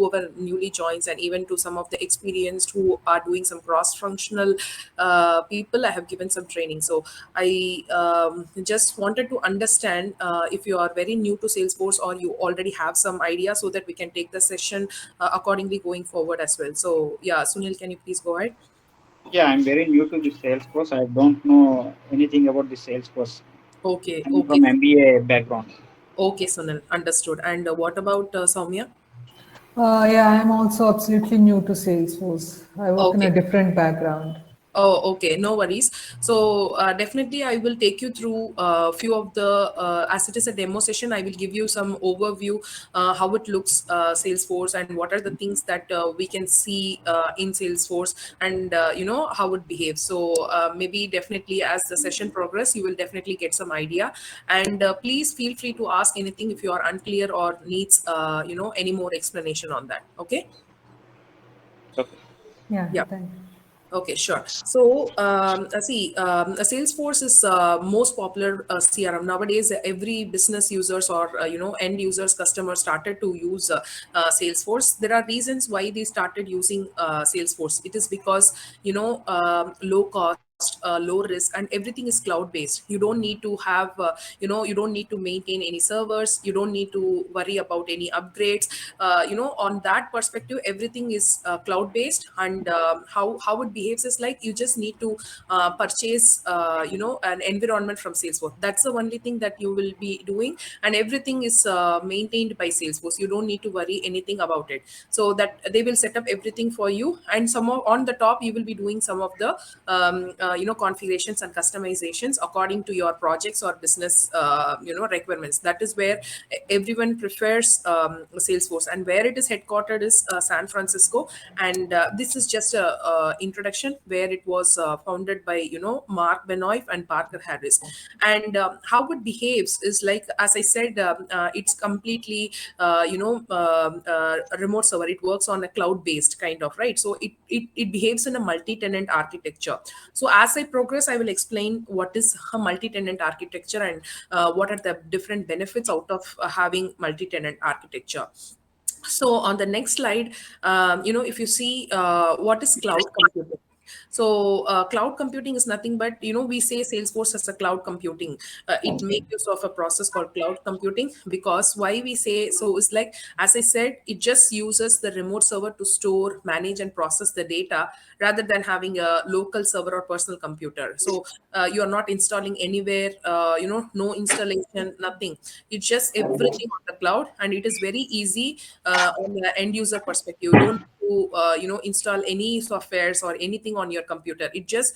whoever newly joins, and even to some of the experienced who are doing some cross-functional people, I have given some training. So I just wanted to understand if you are very new to Salesforce or you already have some idea, so that we can take the session accordingly going forward as well. So yeah, Sunil, can you please go ahead? Yeah, I'm very new to this Salesforce. I don't know anything about the Salesforce. Okay, I'm okay, from MBA background. okay, Sunil, understood. And what about Soumya? Yeah, I'm also absolutely new to Salesforce. I work in a Okay. different background. Oh, okay, no worries. So definitely, I will take you through a few of the, as it is a demo session, I will give you some overview how it looks Salesforce, and what are the things that we can see in Salesforce, and how it behaves. So maybe definitely as the session progress, you will definitely get some idea. And please feel free to ask anything if you are unclear or needs any more explanation on that. Okay. Okay. Yeah, Yeah. thank you. Okay, sure. So, Salesforce is most popular CRM nowadays. Every business users or end users, customers started to use Salesforce. There are reasons why they started using Salesforce. It is because low cost, low risk, and everything is cloud based. You don't need to have you don't need to maintain any servers. You don't need to worry about any upgrades. On that perspective, everything is cloud based. And how it behaves is like you just need to purchase an environment from Salesforce. That's the only thing that you will be doing, and everything is maintained by Salesforce. You don't need to worry anything about it. So that they will set up everything for you, and some on the top you will be doing some of the configurations and customizations according to your projects or business requirements. That is where everyone prefers Salesforce, and where it is headquartered is San Francisco. And this is just a introduction where it was founded by Mark Benoit and Parker Harris. And how it behaves is like, as I said, it's completely a remote server. It works on a cloud based kind of, right? So it behaves in a multi-tenant architecture. So as I progress, I will explain what is a multi-tenant architecture, and what are the different benefits out of having multi-tenant architecture. So on the next slide, if you see what is cloud computing. So cloud computing is nothing but, we say Salesforce as a cloud computing. It makes use of a process called cloud computing, because why we say so is like, as I said, it just uses the remote server to store, manage, and process the data, rather than having a local server or personal computer. So you are not installing anywhere, no installation, nothing. It's just everything on the cloud, and it is very easy on the end user perspective. You don't to install any softwares or anything on your computer. It just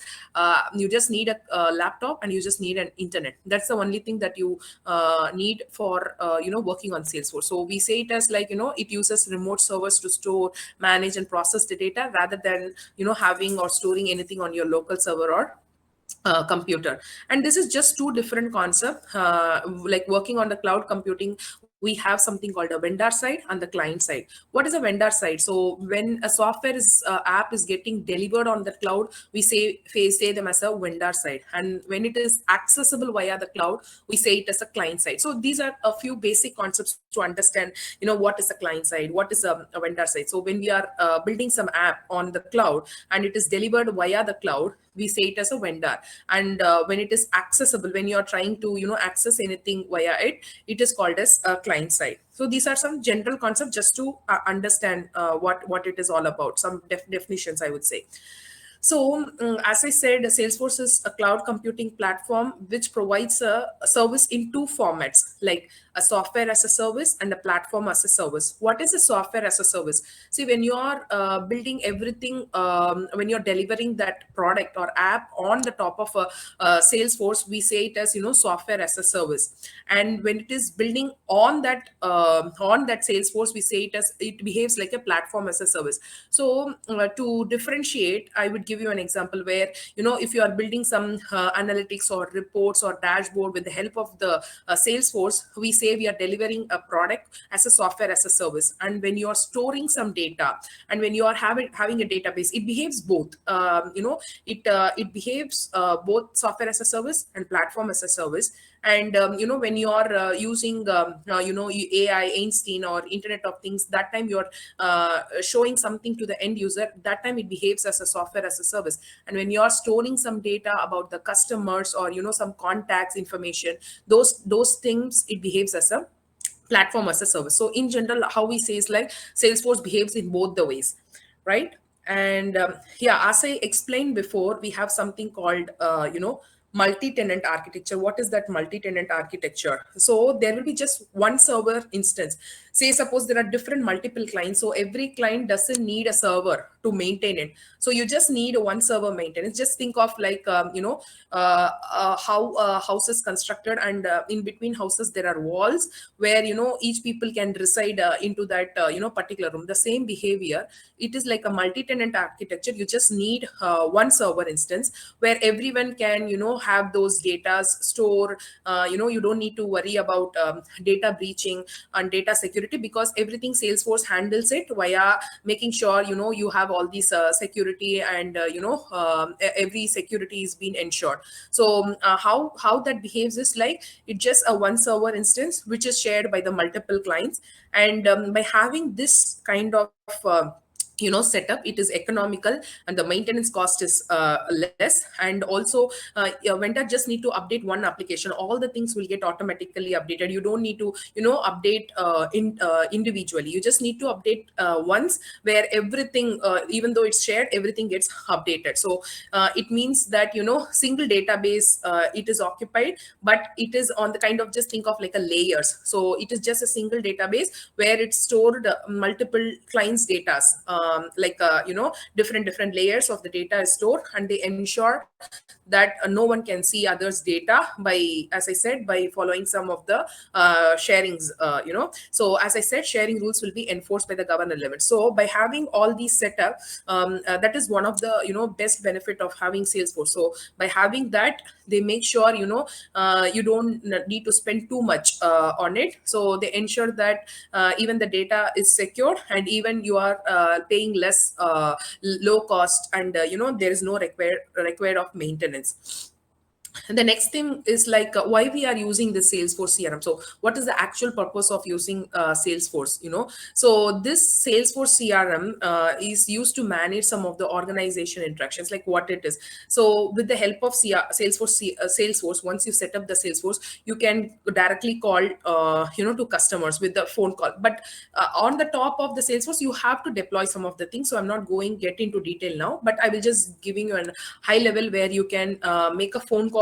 you just need a laptop, and you just need an internet. That's the only thing that you need for working on Salesforce. So we say it as like, it uses remote servers to store, manage, and process the data, rather than having or storing anything on your local server or computer. And this is just two different concepts. Like working on the cloud computing, we have something called a vendor side and the client side. What is a vendor side? So when a software is app is getting delivered on the cloud, we say them as a vendor side. And when it is accessible via the cloud, we say it as a client side. So these are a few basic concepts to understand, what is a client side, what is a vendor side. So when we are building some app on the cloud, and it is delivered via the cloud, we say it as a vendor. And when it is accessible, when you are trying to access anything via it, it is called as a client side. So these are some general concepts, just to understand what it is all about, some definitions, I would say. So, as I said, Salesforce is a cloud computing platform which provides a service in two formats, like a software as a service and a platform as a service. What is a software as a service? See, when you are building everything, when you're delivering that product or app on the top of a Salesforce, we say it as software as a service. And when it is building on that Salesforce, we say it behaves like a platform as a service. So to differentiate, I would give you an example where, if you are building some analytics or reports or dashboard with the help of the Salesforce, we say we are delivering a product as a software as a service. And when you are storing some data, and when you are having a database, it behaves both. It behaves both software as a service and platform as a service. And when you are using AI, Einstein, or Internet of Things, that time you're showing something to the end user. That time it behaves as a software as a service. And when you are storing some data about the customers, or some contacts information, those things, it behaves as a platform as a service. So in general, how we say is like Salesforce behaves in both the ways, right? And yeah, as I explained before, we have something called multi-tenant architecture. What is that multi-tenant architecture? So there will be just one server instance. Say suppose there are different multiple clients, so every client doesn't need a server to maintain it. So you just need one server maintenance. Just think of like how a house is constructed, and in between houses there are walls where each people can reside into that particular room. The same behavior, it is like a multi-tenant architecture. You just need one server instance where everyone can have those data store. You don't need to worry about data breaching and data security, because everything Salesforce handles it via making sure you have all these security, and every security is being ensured. So how that behaves is like it's just a one server instance which is shared by the multiple clients. And by having this kind of setup, it is economical, and the maintenance cost is less. And also a vendor just need to update one application, all the things will get automatically updated. You don't need to update individually. You just need to update once, where everything, even though it's shared, everything gets updated. So it means that single database, it is occupied, but it is on the kind of, just think of like a layers. So it is just a single database where it's stored multiple clients data, different layers of the data is stored, and they ensure that no one can see others data by, as I said, by following some of the sharings. So as I said, sharing rules will be enforced by the governor level. So by having all these set up, that is one of the best benefit of having Salesforce. So by having that, they make sure you don't need to spend too much on it. So they ensure that even the data is secured, and even you are paying less low cost, and there is no required of maintenance. And the next thing is like why we are using the Salesforce CRM. So what is the actual purpose of using Salesforce? So this Salesforce CRM is used to manage some of the organization interactions, like what it is. So with the help of Salesforce, once you set up the Salesforce, you can directly call to customers with the phone call. But on the top of the Salesforce, you have to deploy some of the things. So I'm not get into detail now, but I will just giving you a high level where you can make a phone calls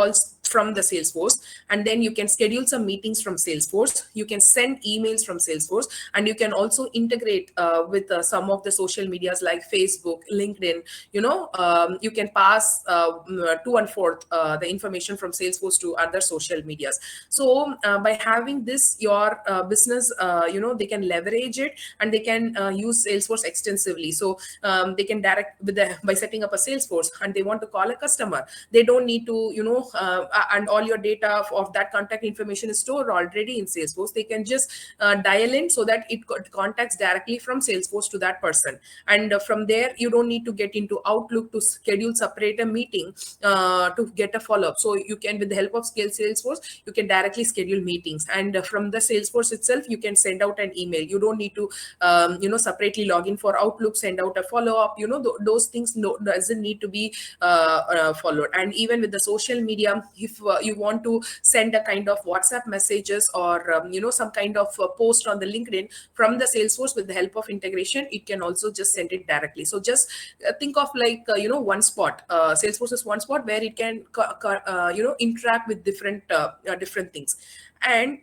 from the Salesforce, and then you can schedule some meetings from Salesforce. You can send emails from Salesforce, and you can also integrate with some of the social medias like Facebook, LinkedIn. You can pass to and forth the information from Salesforce to other social medias. So by having this, your business, they can leverage it, and they can use Salesforce extensively. So they can direct with by setting up a Salesforce, and they want to call a customer. They don't need to and all your data of that contact information is stored already in Salesforce. They can just dial in, so that it contacts directly from Salesforce to that person. And from there, you don't need to get into Outlook to schedule separate a meeting to get a follow-up. So you can, with the help of Salesforce, you can directly schedule meetings. And from the Salesforce itself, you can send out an email. You don't need to separately log in for Outlook, send out a follow-up. Those things doesn't need to be followed. And even with the social media, if you want to send a kind of WhatsApp messages, or some kind of post on the LinkedIn from the Salesforce, with the help of integration, it can also just send it directly. So just think of like one spot. Salesforce is one spot where it can interact with different things. And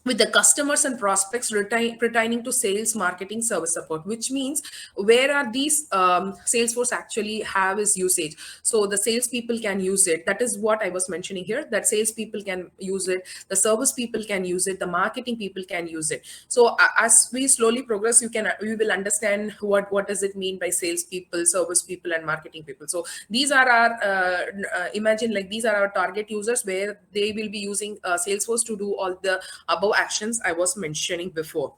with the customers and prospects pertaining to sales, marketing, service support, which means where are these Salesforce actually have is usage. So the salespeople can use it. That is what I was mentioning here, that salespeople can use it, the service people can use it, the marketing people can use it. So as we slowly progress, we will understand what does it mean by salespeople, service people, and marketing people. So these are our imagine like these are our target users, where they will be using Salesforce to do all the above actions I was mentioning before.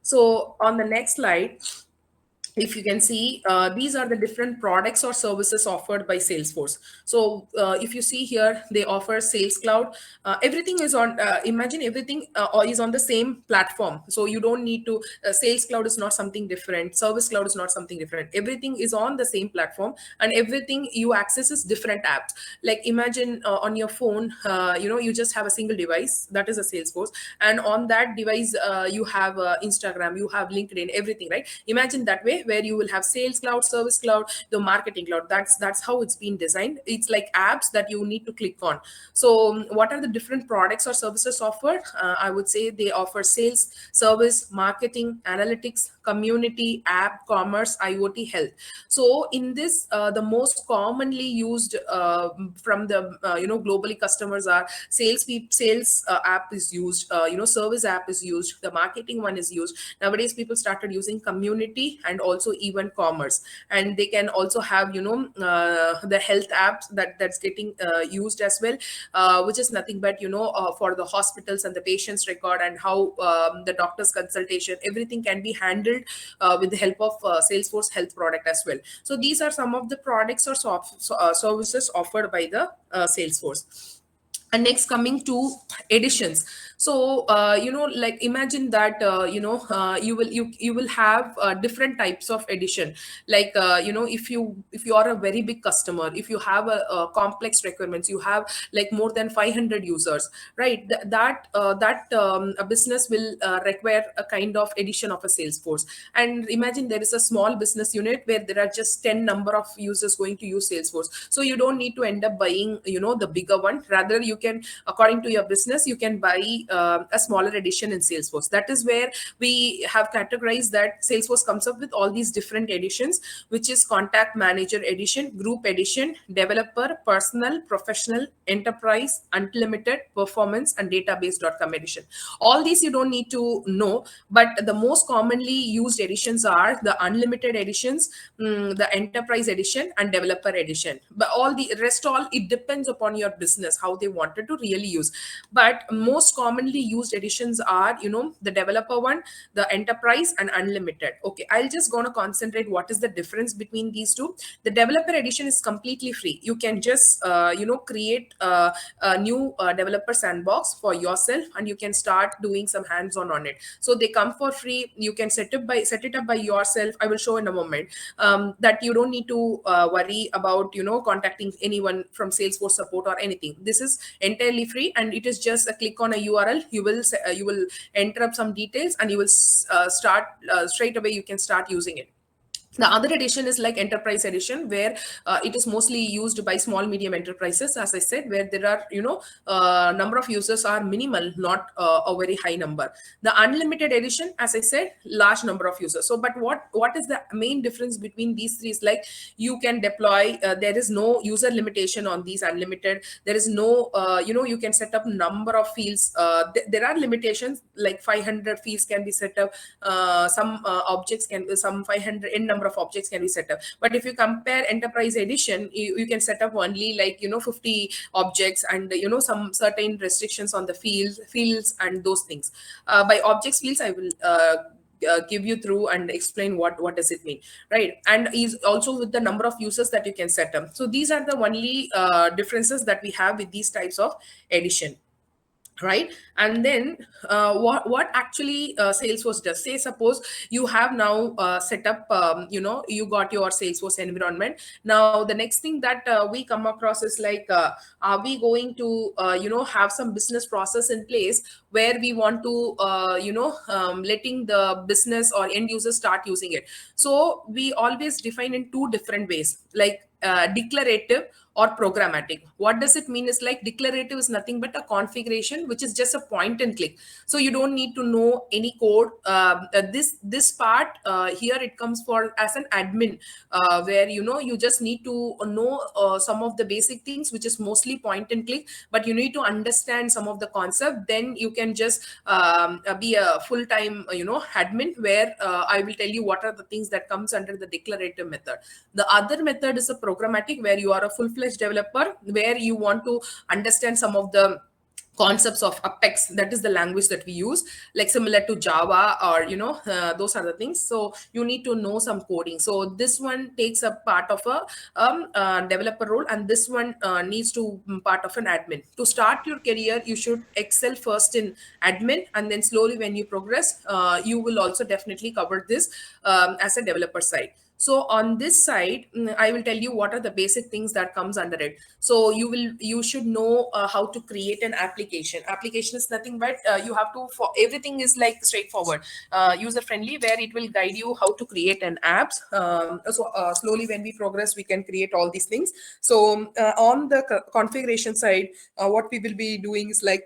So on the next slide, if you can see, these are the different products or services offered by Salesforce. So if you see here, they offer Sales Cloud. Everything is on, imagine everything is on the same platform. So you don't need to, Sales Cloud is not something different. Service Cloud is not something different. Everything is on the same platform, and everything you access is different apps. Like imagine on your phone, you just have a single device, that is a Salesforce. And on that device, you have Instagram, you have LinkedIn, everything, right? Imagine that way, where you will have Sales Cloud, Service Cloud, the Marketing Cloud. That's how it's been designed. It's like apps that you need to click on. So what are the different products or services offered? I would say they offer sales, service, marketing, analytics, community, app, commerce, IoT, health. So in this, the most commonly used from the globally customers are sales app is used, service app is used, the marketing one is used. Nowadays people started using community and also even commerce, and they can also have the health apps that's getting used as well, which is nothing but for the hospitals and the patient's record, and how the doctor's consultation, everything can be handled with the help of Salesforce health product as well. So these are some of the products or services offered by the Salesforce. And next, coming to editions. So like imagine that you will have different types of edition. Like if you are a very big customer, if you have a complex requirements, you have like more than 500 users, right? A business will require a kind of edition of a Salesforce. And imagine there is a small business unit where there are just 10 number of users going to use Salesforce. So you don't need to end up buying the bigger one. Rather, you can, according to your business, you can buy a smaller edition in Salesforce. That is where we have categorized that Salesforce comes up with all these different editions, which is Contact Manager Edition, Group Edition, Developer, Personal, Professional, Enterprise, Unlimited, Performance, and Database.com edition. All these you don't need to know, but the most commonly used editions are the Unlimited editions, the Enterprise edition, and Developer edition. But all the rest, all it depends upon your business how they wanted to really use. But most commonly used editions are the Developer one, the Enterprise, and Unlimited. Okay, I'll just gonna concentrate what is the difference between these two. The Developer edition is completely free. You can just create a new developer sandbox for yourself, and you can start doing some hands-on on it. So they come for free. You can set it up by yourself. I will show in a moment that you don't need to worry about contacting anyone from Salesforce support or anything. This is entirely free, and it is just a click on a URL. You will enter up some details, and you will start straight away. You can start using it. The other edition is like Enterprise edition, where it is mostly used by small medium enterprises, as I said, where there are number of users are minimal, not a very high number. The Unlimited edition, as I said, large number of users. So but what is the main difference between these three is like you can deploy, there is no user limitation on these Unlimited. There is no you can set up number of fields. There are limitations, like 500 fields can be set up, some objects can, some 500 n number of objects can be set up. But if you compare Enterprise edition, you can set up only like 50 objects, and some certain restrictions on the fields and those things. By objects, fields, I will give you through and explain what does it mean, right? And is also with the number of users that you can set up. So these are the only differences that we have with these types of edition, right? And then what actually Salesforce does, say suppose you have now set up, you got your Salesforce environment. Now the next thing that we come across is like, are we going to have some business process in place where we want to letting the business or end users start using it? So we always define in two different ways, like declarative or programmatic. What does it mean is like declarative is nothing but a configuration which is just a point and click. So you don't need to know any code. This part here, it comes for as an admin, where you just need to know some of the basic things, which is mostly point and click, but you need to understand some of the concept. Then you can just be a full-time admin, where I will tell you what are the things that comes under the declarative method. The other method is a programmatic, where you are a full-fledged developer, where you want to understand some of the concepts of Apex. That is the language that we use, like similar to Java, or those are the things. So you need to know some coding. So this one takes a part of a developer role, and this one needs to part of an admin. To start your career, you should excel first in admin, and then slowly when you progress, you will also definitely cover this as a developer side. So on this side, I will tell you what are the basic things that comes under it. So you should know how to create an application. Application is nothing but you have to, for everything is like straightforward, user friendly, where it will guide you how to create an apps. So slowly when we progress, we can create all these things. So on the configuration side, what we will be doing is like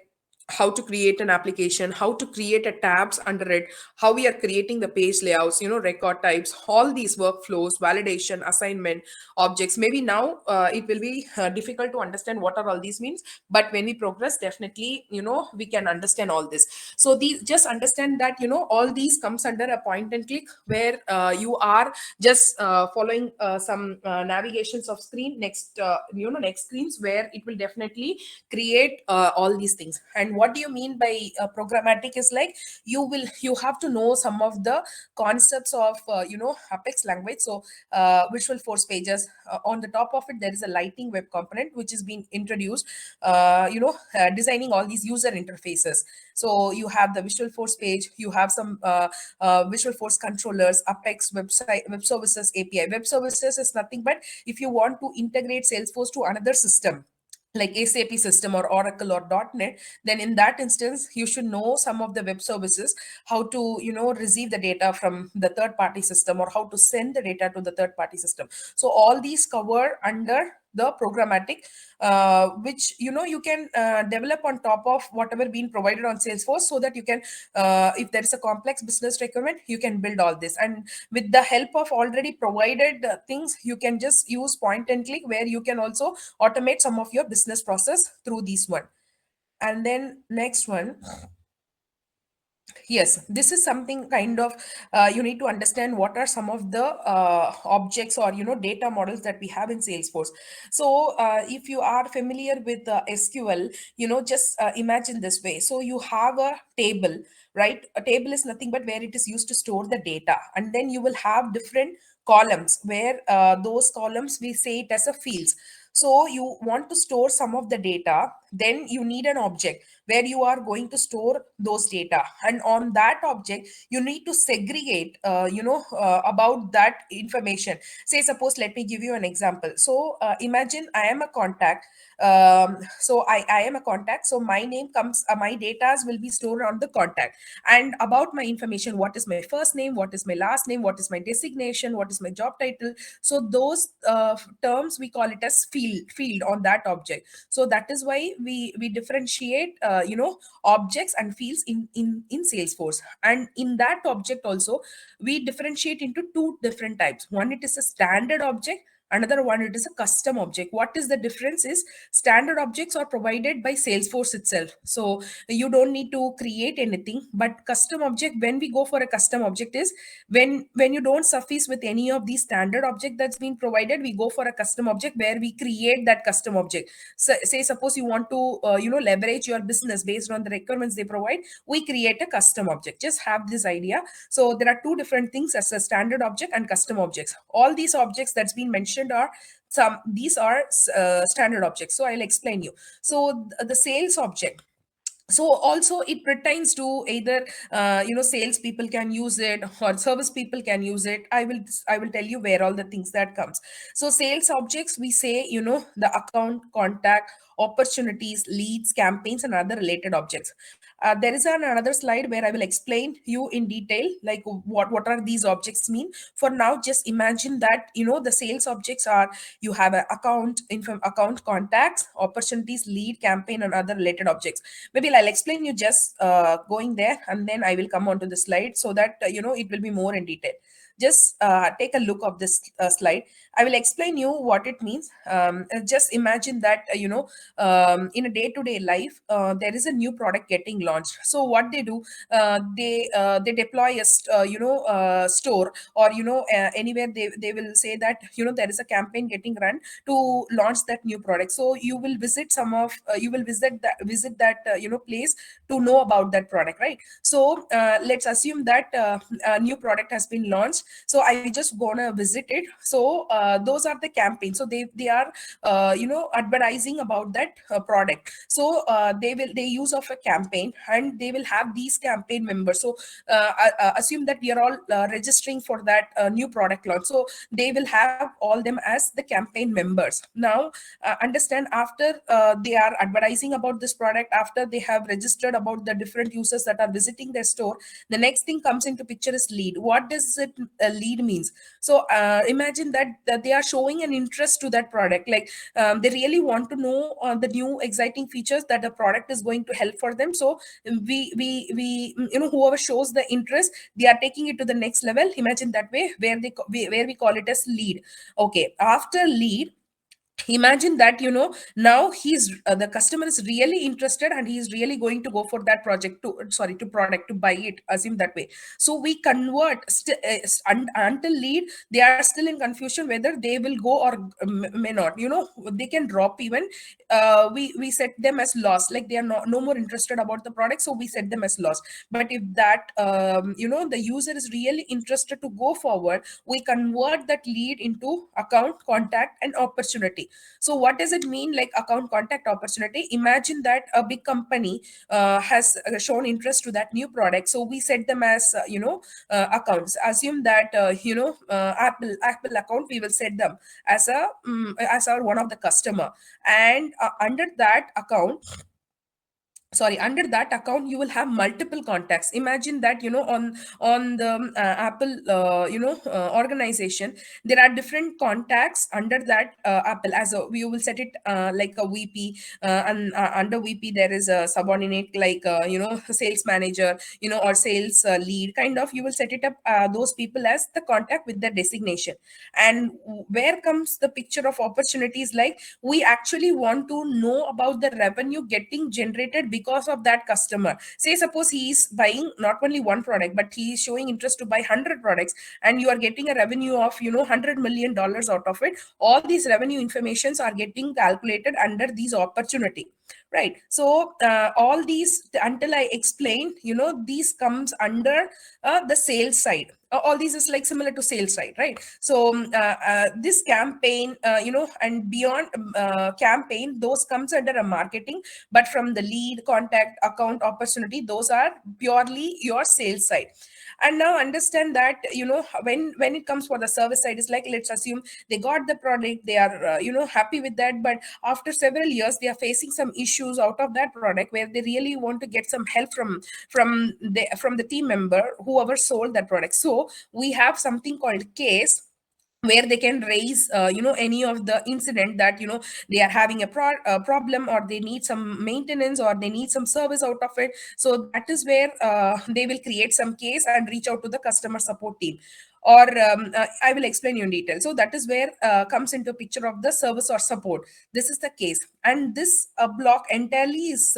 how to create an application, how to create a tabs under it, how we are creating the page layouts, record types, all these workflows, validation, assignment, objects. Maybe now it will be difficult to understand what are all these means, but when we progress, definitely we can understand all this. So these, just understand that all these comes under a point and click, where you are just following some navigations of screen, next screens, where it will definitely create all these things. And what do you mean by programmatic is like, you have to know some of the concepts of Apex language. So visual force pages, on the top of it there is a lighting web component which is being introduced, designing all these user interfaces. So you have the visual force page, you have some visual force controllers, Apex website, web services API. Web services is nothing but if you want to integrate Salesforce to another system like SAP system or Oracle or .NET, then in that instance, you should know some of the web services, how to, receive the data from the third party system, or how to send the data to the third party system. So all these cover under the programmatic, which, you can develop on top of whatever been provided on Salesforce, so that you can, if there is a complex business requirement, you can build all this. And with the help of already provided things, you can just use point and click, where you can also automate some of your business process through this one. And then next one, yes, this is something kind of, you need to understand what are some of the objects, or data models that we have in Salesforce. So if you are familiar with SQL, just imagine this way. So you have a table, right? A table is nothing but where it is used to store the data, and then you will have different columns, where those columns, we say it as a fields. So you want to store some of the data, then you need an object where you are going to store those data, and on that object you need to segregate about that information. Say, suppose, let me give you an example. So imagine I am a contact. I am a contact, so my name comes, my data will be stored on the contact, and about my information, what is my first name, what is my last name, what is my designation, what is my job title. So those terms, we call it as field on that object. So that is why we differentiate objects and fields in Salesforce. And in that object also, we differentiate into two different types. One, it is a standard object, another one, it is a custom object. What is the difference is, standard objects are provided by Salesforce itself, so you don't need to create anything. But custom object, when we go for a custom object, is when you don't suffice with any of these standard object that's been provided, we go for a custom object where we create that custom object. So say, suppose you want to leverage your business based on the requirements they provide, we create a custom object. Just have this idea. So there are two different things as a standard object and custom objects. All these objects that's been mentioned are these are standard objects. So I'll explain you. So the sales object, so also it pertains to either sales people can use it, or service people can use it. I will tell you where all the things that comes. So sales objects, we say, the account, contact, opportunities, leads, campaigns, and other related objects. There is another slide where I will explain you in detail, like what are these objects mean. For now, just imagine that the sales objects are, you have an account, contacts, opportunities, lead, campaign, and other related objects. Maybe I'll explain you just going there, and then I will come on to the slide, so that it will be more in detail. Just take a look of this slide. I will explain you what it means. Just imagine that in a day-to-day life, there is a new product getting launched. So what they do, they deploy a store, or anywhere they will say that there is a campaign getting run to launch that new product. So you will visit visit that place to know about that product, right? So let's assume that a new product has been launched, so I just gonna visit it. So those are the campaigns. So they are advertising about that product. So they use of a campaign, and they will have these campaign members. So assume that we are all registering for that new product launch. So they will have all them as the campaign members. Now understand, after they are advertising about this product, after they have registered about the different users that are visiting their store, the next thing comes into picture is lead. What does it lead means? So imagine that they are showing an interest to that product, like they really want to know the new exciting features that the product is going to help for them. So we whoever shows the interest, they are taking it to the next level. Imagine that way, where we call it as lead. Okay, after lead, imagine that now he's the customer is really interested, and he is really going to go for that product to buy it. Assume that way. So we convert until lead, they are still in confusion whether they will go or may not. They can drop even. We set them as lost, like they are no more interested about the product, so we set them as lost. But if that the user is really interested to go forward, we convert that lead into account, contact, and opportunity. So what does it mean, like account, contact, opportunity? Imagine that a big company has shown interest to that new product, so we set them as accounts. Assume that Apple account, we will set them as as our one of the customer. And under that account, you will have multiple contacts. Imagine that on the Apple organization, there are different contacts under that Apple. As a, we will set it like a VP, and under VP there is a subordinate, like sales manager, or sales lead, kind of. You will set it up, those people as the contact with the designation. And where comes the picture of opportunities? Like, we actually want to know about the revenue getting generated because of that customer. Say suppose he is buying not only one product, but he is showing interest to buy 100 products, and you are getting a revenue of $100 million out of it. All these revenue informations are getting calculated under these opportunity, right? So all these, until I explain, these comes under the sales side. All these is like similar to sales side, right? So this campaign, and beyond campaign, those comes under a marketing. But from the lead, contact, account, opportunity, those are purely your sales side. And now understand that when it comes for the service side, it's like, let's assume they got the product, they are happy with that, but after several years they are facing some issues out of that product, where they really want to get some help from the team member whoever sold that product. So we have something called case, where they can raise any of the incident that they are having a problem, or they need some maintenance, or they need some service out of it. So that is where they will create some case and reach out to the customer support team. Or I will explain you in detail. So that is where comes into picture of the service or support. This is the case, and this block entirely is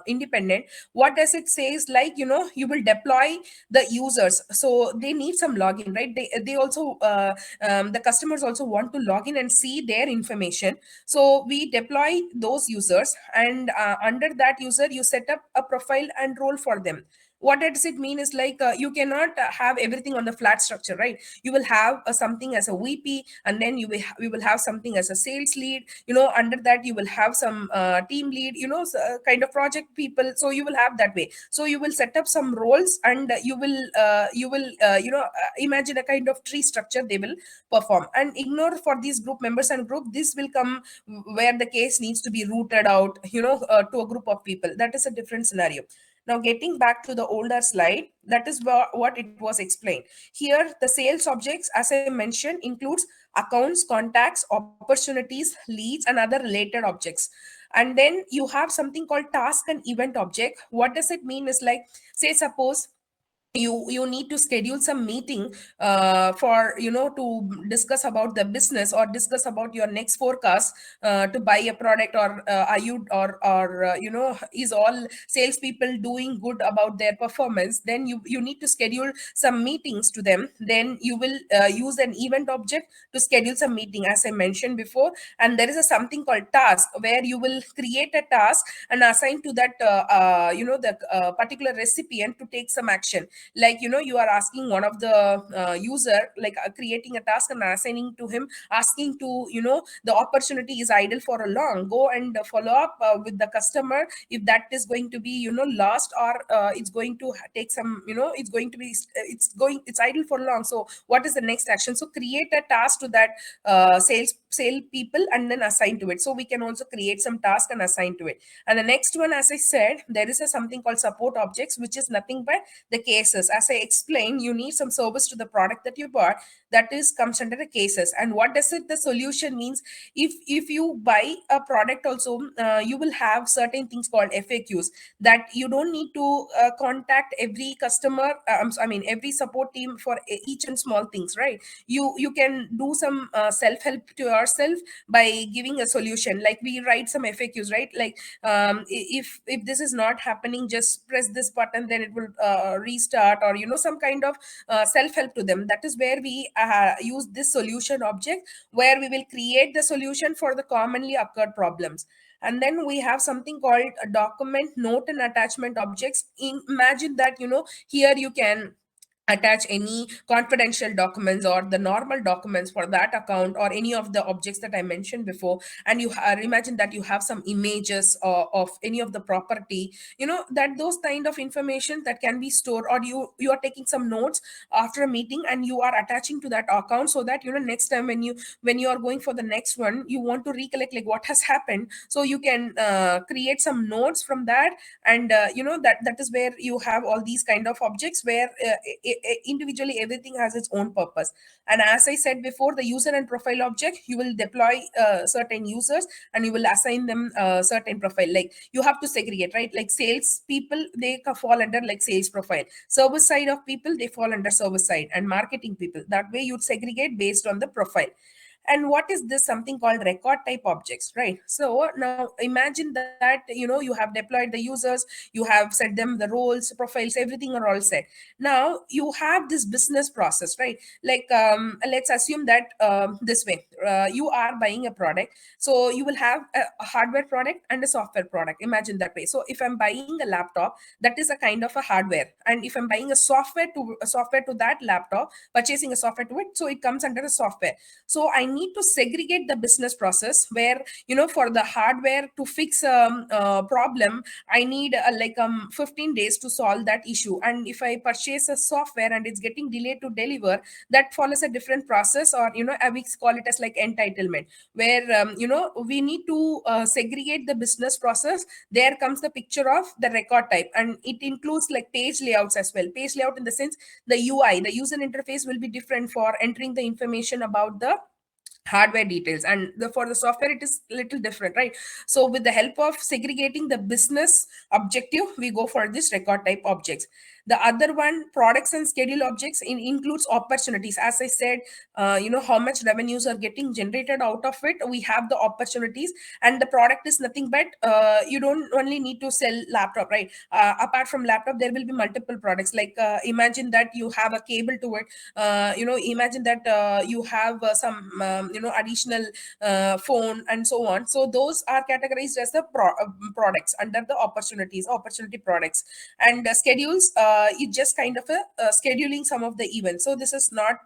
independent. What does it say is like, you will deploy the users, so they need some login, right? They also the customers also want to log in and see their information. So we deploy those users, and under that user, you set up a profile and role for them. What does it mean is like, you cannot have everything on the flat structure, right? You will have something as a VP, and then we will have something as a sales lead. Under that you will have some team lead, kind of project people. So you will have that way. So you will set up some roles, and imagine a kind of tree structure they will perform. And ignore for these group members and group, this will come where the case needs to be routed out to a group of people. That is a different scenario. Now, getting back to the older slide, that is what it was explained. Here, the sales objects, as I mentioned, includes accounts, contacts, opportunities, leads, and other related objects. And then you have something called task and event object. What does it mean is like, say suppose you need to schedule some meeting for to discuss about the business or discuss about your next forecast to buy a product, or are you or is all salespeople doing good about their performance. Then you need to schedule some meetings to them. Then you will use an event object to schedule some meeting, as I mentioned before. And there is a something called task, where you will create a task and assign to that the particular recipient to take some action. Like you are asking one of the user, like creating a task and assigning to him, asking to the opportunity is idle for a long, go and follow up with the customer if that is going to be lost, or it's going to take some it's going to be it's idle for long. So what is the next action? So create a task to that sale people and then assign to it. So we can also create some task and assign to it. And the next one, as I said, there is a something called support objects, which is nothing but the cases. As I explained, you need some service to the product that you bought, that is comes under the cases. And what does it the solution means? If you buy a product also, you will have certain things called FAQs, that you don't need to contact every customer, I mean every support team for each and small things, right? You can do some self-help to yourself by giving a solution. Like we write some FAQs, right? Like if this is not happening, just press this button, then it will restart, or some kind of self-help to them. That is where we use this solution object, where we will create the solution for the commonly occurred problems. And then we have something called a document note and attachment objects. Imagine that here you can attach any confidential documents or the normal documents for that account, or any of the objects that I mentioned before. And you imagine that you have some images of any of the property, that those kind of information that can be stored, or you are taking some notes after a meeting and you are attaching to that account, so that next time when you are going for the next one, you want to recollect like what has happened. So you can create some notes from that. And that is where you have all these kind of objects, where individually everything has its own purpose. And as I said before, the user and profile object, you will deploy certain users and you will assign them certain profile. Like you have to segregate, right? Like sales people, they fall under like sales profile. Service side of people, they fall under service side. And marketing people, that way you'd segregate based on the profile. And what is this? Something called record type objects, right? So now imagine that you have deployed the users, you have set them the roles, profiles, everything are all set. Now you have this business process, right? Like let's assume that this way, you are buying a product. So you will have a hardware product and a software product. Imagine that way. So if I'm buying a laptop, that is a kind of a hardware. And if I'm buying a software to that laptop, purchasing a software to it, so it comes under a software. So I need to segregate the business process, where for the hardware to fix a problem, I need 15 days to solve that issue. And if I purchase a software and it's getting delayed to deliver, that follows a different process. Or we call it as like entitlement, where we need to segregate the business process. There comes the picture of the record type, and it includes like page layouts as well. Page layout in the sense, the UI, the user interface, will be different for entering the information about the hardware details. And for the software, it is little different, right? So with the help of segregating the business objective, we go for this record type objects. The other one, products and schedule objects, includes opportunities. As I said, how much revenues are getting generated out of it, we have the opportunities. And the product is nothing but you don't only need to sell laptop, right? Apart from laptop, there will be multiple products. Like imagine that you have a cable to it. Imagine that you have some additional phone and so on. So those are categorized as the products under the opportunity products. And schedules is just kind of a scheduling some of the events. So this is not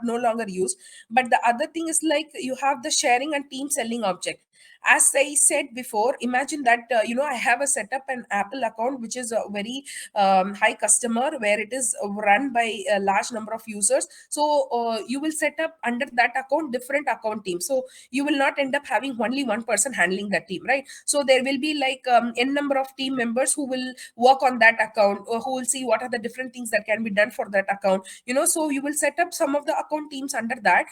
no longer used. But the other thing is like you have the sharing and team selling object. As I said before, imagine that I have a setup an Apple account, which is a very high customer, where it is run by a large number of users. So you will set up under that account different account teams. So you will not end up having only one person handling that team, right? So there will be like n number of team members who will work on that account, or who will see what are the different things that can be done for that account. So you will set up some of the account teams under that.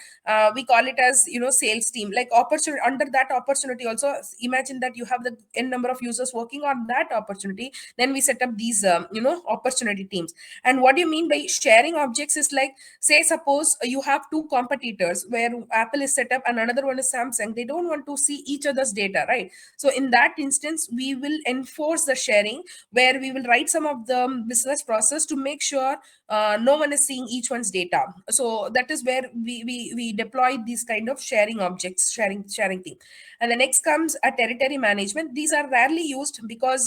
We call it as sales team. Like opportunity, under that opportunity opportunity also, imagine that you have the n number of users working on that opportunity, then we set up these opportunity teams. And what do you mean by sharing objects is like, say suppose you have two competitors where Apple is set up and another one is Samsung. They don't want to see each other's data, right? So in that instance, we will enforce the sharing, where we will write some of the business process to make sure no one is seeing each one's data. So that is where we deploy these kind of sharing objects, sharing thing. And the next comes a territory management. These are rarely used because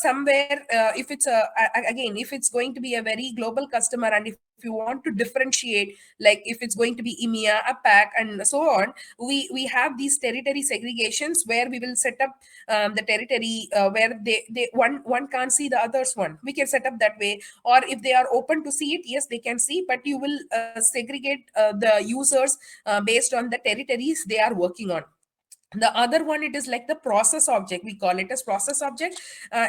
somewhere if it's again, if it's going to be a very global customer, and if you want to differentiate, like if it's going to be EMEA, APAC, and so on, we have these territory segregations where we will set up the territory where they one can't see the others one. We can set up that way. Or if they are open to see it, yes, they can see, but you will segregate the users based on the territories they are working on. The other one, it is like the process object. We call it as process object.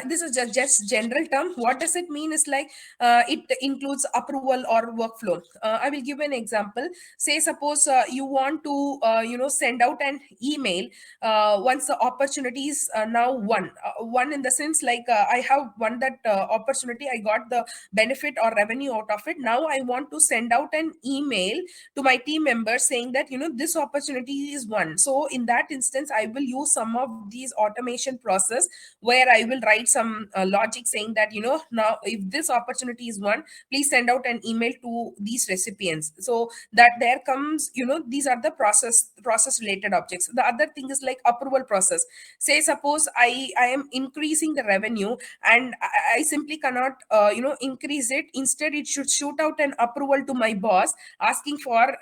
This is just general term. What does it mean is like, it includes approval or workflow. I will give an example. Say suppose you want to send out an email once the opportunity is now one in the sense like, I have won that opportunity, I got the benefit or revenue out of it. Now I want to send out an email to my team members saying that this opportunity is one. So in that instance, I will use some of these automation process where I will write some logic saying that now if this opportunity is one, please send out an email to these recipients. So that there comes, these are the process related objects. The other thing is like approval process. Say suppose I am increasing the revenue, and I simply cannot increase it. Instead, it should shoot out an approval to my boss asking for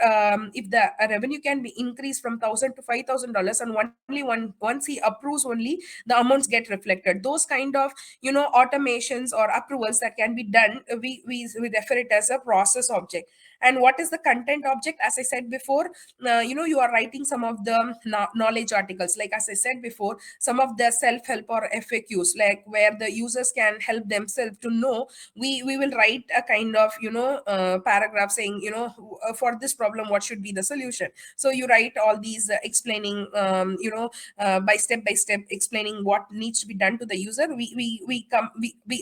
if the revenue can be increased from $1,000 to $5,000, and once he approves, only the amounts get reflected. Those kind of automations or approvals that can be done, we refer it as a process object. And what is the content object? As I said before, you are writing some of the knowledge articles, like as I said before, some of the self-help or FAQs, like where the users can help themselves to know. We will write a kind of paragraph saying for this problem what should be the solution. So you write all these explaining by step explaining what needs to be done to the user. We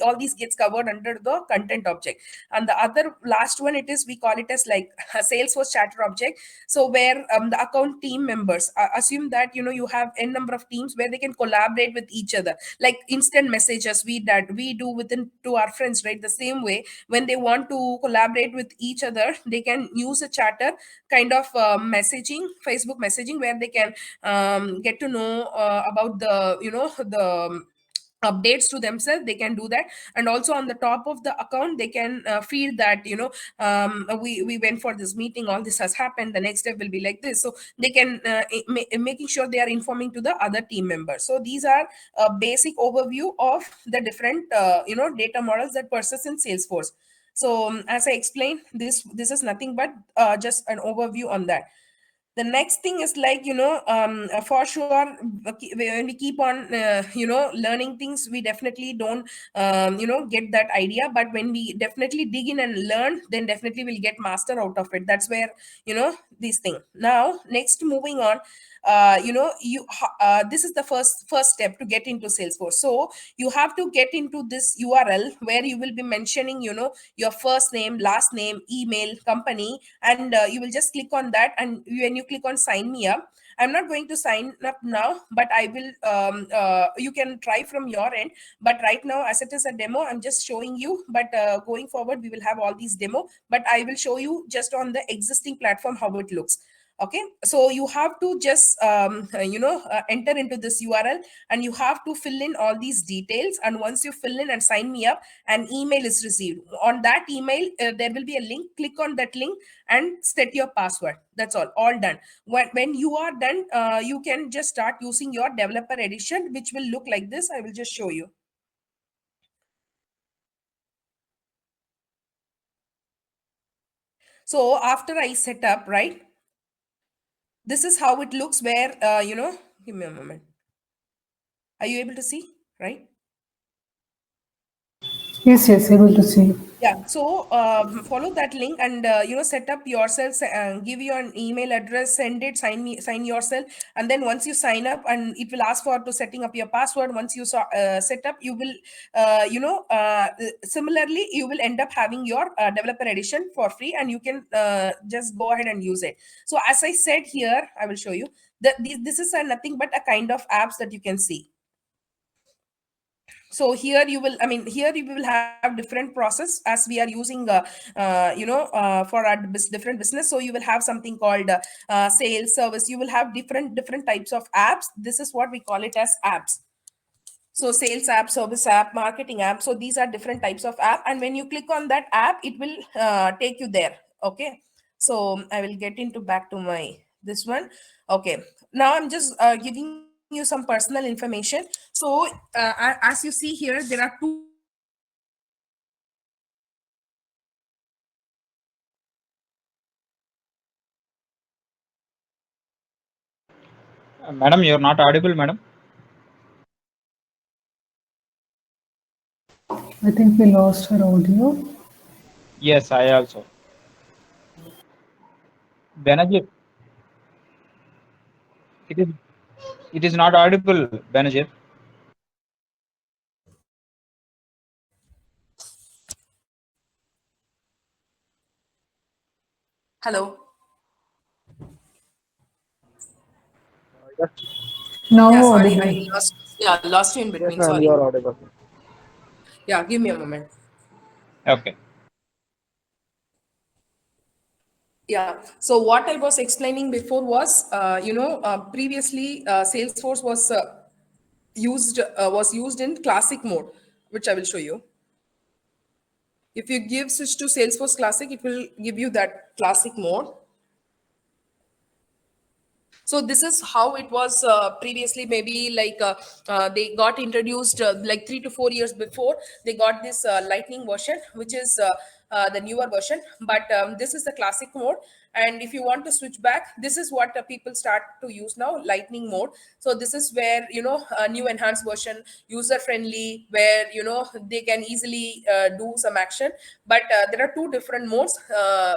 all these gets covered under the content object. And the other last one, it is, we call it as like a Salesforce chatter object. So where the account team members, assume that you have n number of teams where they can collaborate with each other, like instant messages we do within to our friends, right? The same way, when they want to collaborate with each other, they can use a chatter kind of messaging, Facebook messaging, where they can get to know about the the updates to themselves. They can do that. And also on the top of the account, they can feel that we went for this meeting, all this has happened, the next step will be like this. So they can making sure they are informing to the other team members. So these are a basic overview of the different data models that persist in Salesforce. So as I explained, this is nothing but just an overview on that. The next thing is like for sure, when we keep on learning things, we definitely don't get that idea. But when we definitely dig in and learn, then definitely we'll get master out of it. That's where this thing. Now next, moving on, this is the first step to get into Salesforce. So you have to get into this URL where you will be mentioning your first name, last name, email, company, and you will just click on that. And when you click on sign me up, I'm not going to sign up now, but I will you can try from your end. But right now, as it is a demo, I'm just showing you. But going forward, we will have all these demo, but I will show you just on the existing platform how it looks. Okay, so you have to just enter into this URL, and you have to fill in all these details. And once you fill in and sign me up, an email is received. On that email, there will be a link. Click on that link and set your password. That's all done. When you are done, you can just start using your developer edition, which will look like this. I will just show you. So after I set up, right, this is how it looks, where give me a moment. Are you able to see, right? Yes, yes, able to see. Yeah, so follow that link and set up yourself, give your an email address, send it, sign yourself, and then once you sign up, and it will ask for to setting up your password. Once you set up, you will similarly you will end up having your developer edition for free, and you can just go ahead and use it. So as I said here, I will show you that this is nothing but a kind of apps that you can see. So here you will, I mean, here you will have different process as we are using for our different business. So you will have something called sales service. You will have different types of apps. This is what we call it as apps. So sales app, service app, marketing app. So these are different types of app, and when you click on that app, it will take you there. Okay, so I will get into back to my this one. Okay, now I'm just giving you some personal information. So as you see here, there are two different apps that you can see. So this is one app which is called as Madam, you're not audible, madam. I think we lost her audio. Yes, I also. Benajit, it is it is not audible, Benajit. hello. Yes, Now Yeah, sorry, audible. lost you in yes, between. ma'am, you Sorry. are audible. Yeah, give me a moment. Okay. Yeah. So what I was explaining before was, previously Salesforce was used in classic mode, which I will show you. If you give switch to Salesforce Classic, it will give you that classic mode. So this is how it was previously. Maybe like they got introduced like 3 to 4 years before. They got this lightning version, which is the newer version, but this is the classic mode. And if you want to switch back, this is what people start to use now, lightning mode. So this is where a new enhanced version, user friendly, where they can easily do some action. But there are two different modes.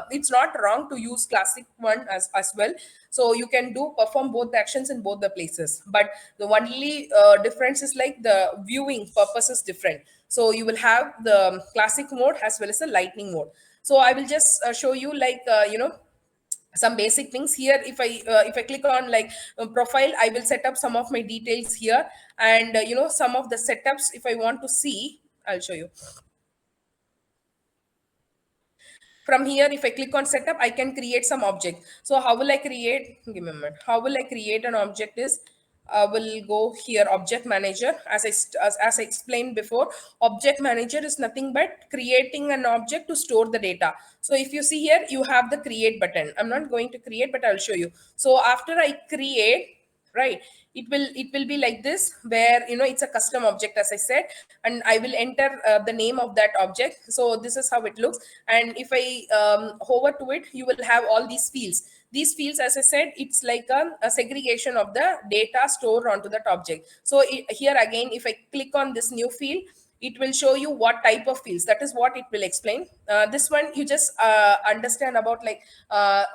It's not wrong to use classic one as well. So you can do perform both the actions in both the places, but the only difference is like the viewing purpose is different. So you will have the classic mode as well as the lightning mode. So I will just show you like some basic things here. If I click on like profile, I will set up some of my details here, and some of the setups, if I want to see, I'll show you. From here, if I click on setup, I can create some object. So how will I create, give me a minute, how will I create an object is, I will go here, object manager. As I explained before, object manager is nothing but creating an object to store the data. So if you see here, you have the create button. I'm not going to create, but I'll show you. So after I create, right, it will be like this, where it's a custom object, as I said, and I will enter the name of that object. So this is how it looks. And if I hover to it, you will have all these fields. These fields, as I said, it's like a segregation of the data stored onto that object. So here again, if I click on this new field, it will show you what type of fields. That is what it will explain. This one you just understand about, like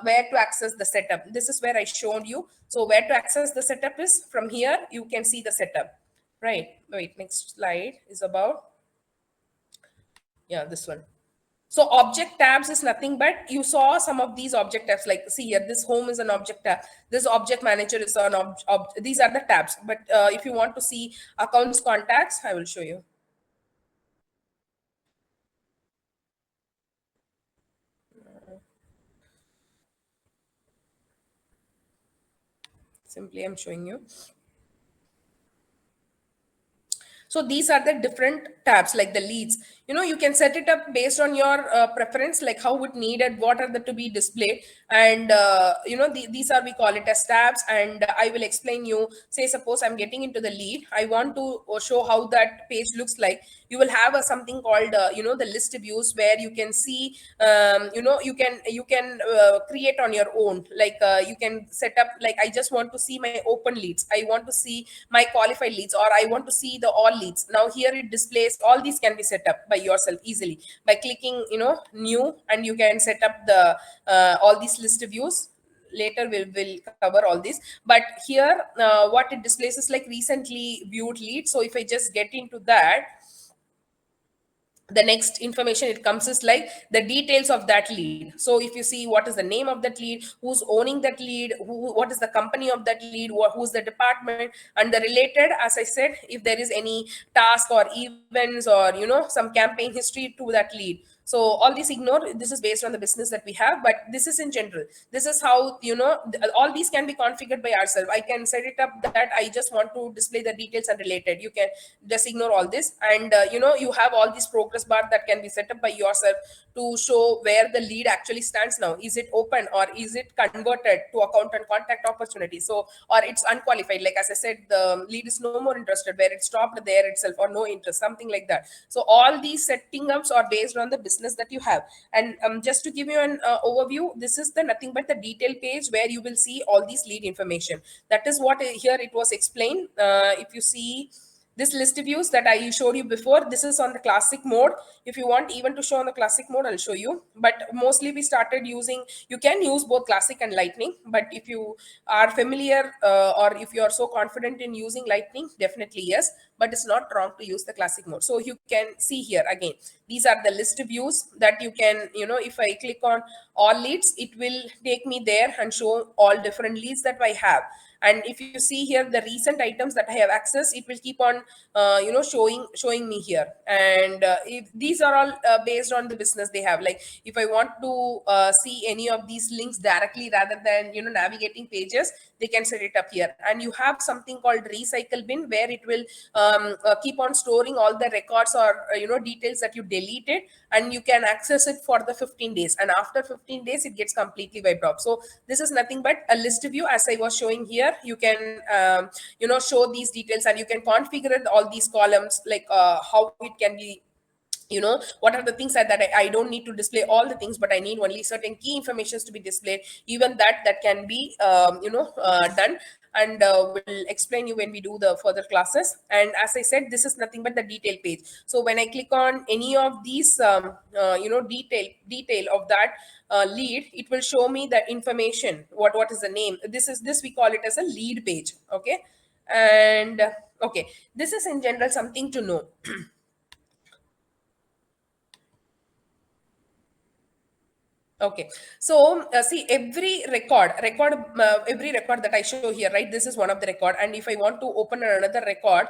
where to access the setup. This is where I showed you. So where to access the setup is from here. You can see the setup, right? Wait, next slide is about, yeah, this one. So object tabs is nothing but, you saw some of these object tabs, like see here, this home is an object tab, this object manager is an these are the tabs. But if you want to see accounts, contacts, I will show you. Simply I'm showing you. So these are the different tabs, like the leads. You can set it up based on your preference, like how it needed, what are the to be displayed. And these are, we call it as tabs. And I will explain you. Say suppose I'm getting into the lead, I want to show how that page looks like. you will have something called the list views, where you can see you can create on your own, like you can set up, like I just want to see my open leads, I want to see my qualified leads, or I want to see the all leads. Now here it displays all these can be set up by yourself easily by clicking new, and you can set up the all these list views. Later we'll cover all this, but here what it displays is like recently viewed lead. So if I just get into that, the next information it comes is like the details of that lead. So if you see what is the name of that lead, who's owning that lead, what is the company of that lead, who's the department, and the related, as I said, if there is any task or events or some campaign history to that lead. So all these ignore, this is based on the business that we have, but this is in general. This is how all these can be configured by ourselves. I can set it up that I just want to display the details and related. You can just ignore all this, and you have all these progress bar that can be set up by yourself to show where the lead actually stands now. Is it open, or is it converted to account and contact opportunity? So, or it's unqualified, like as I said, the lead is no more interested, where it stopped there itself, or no interest, something like that. So all these setting ups are based on the business that you have. And just to give you an overview, this is the nothing but the detail page where you will see all these lead information. That is what here it was explained. If you see this list views that I showed you before, this is on the classic mode. If you want even to show on the classic mode, I'll show you. But mostly we started using, you can use both classic and lightning. But if you are familiar or if you are so confident in using lightning, definitely yes. But it's not wrong to use the classic mode. So you can see here again, these are the list views that you can, if I click on all leads, it will take me there and show all different leads that I have. And if you see here the recent items that I have access, it will keep on showing me here. And if these are all based on the business they have, like if I want to see any of these links directly rather than navigating pages, they can set it up here. And you have something called recycle bin, where it will keep on storing all the records or details that you deleted, and you can access it for the 15 days, and after 15 days it gets completely wiped off. So this is nothing but a list view, as I was showing here. You can show these details, and you can configure all these columns, like how it can be, what are the things that I don't need to display all the things, but I need only certain key informations to be displayed. Even that can be done, and we'll explain you when we do the further classes. And as I said, this is nothing but the detail page. So when I click on any of these detail of that lead, it will show me the information, what is the name. This we call it as a lead page. Okay. And okay, this is in general something to know. Okay, so see, every record every record that I show here, right, this is one of the record. And if I want to open another record,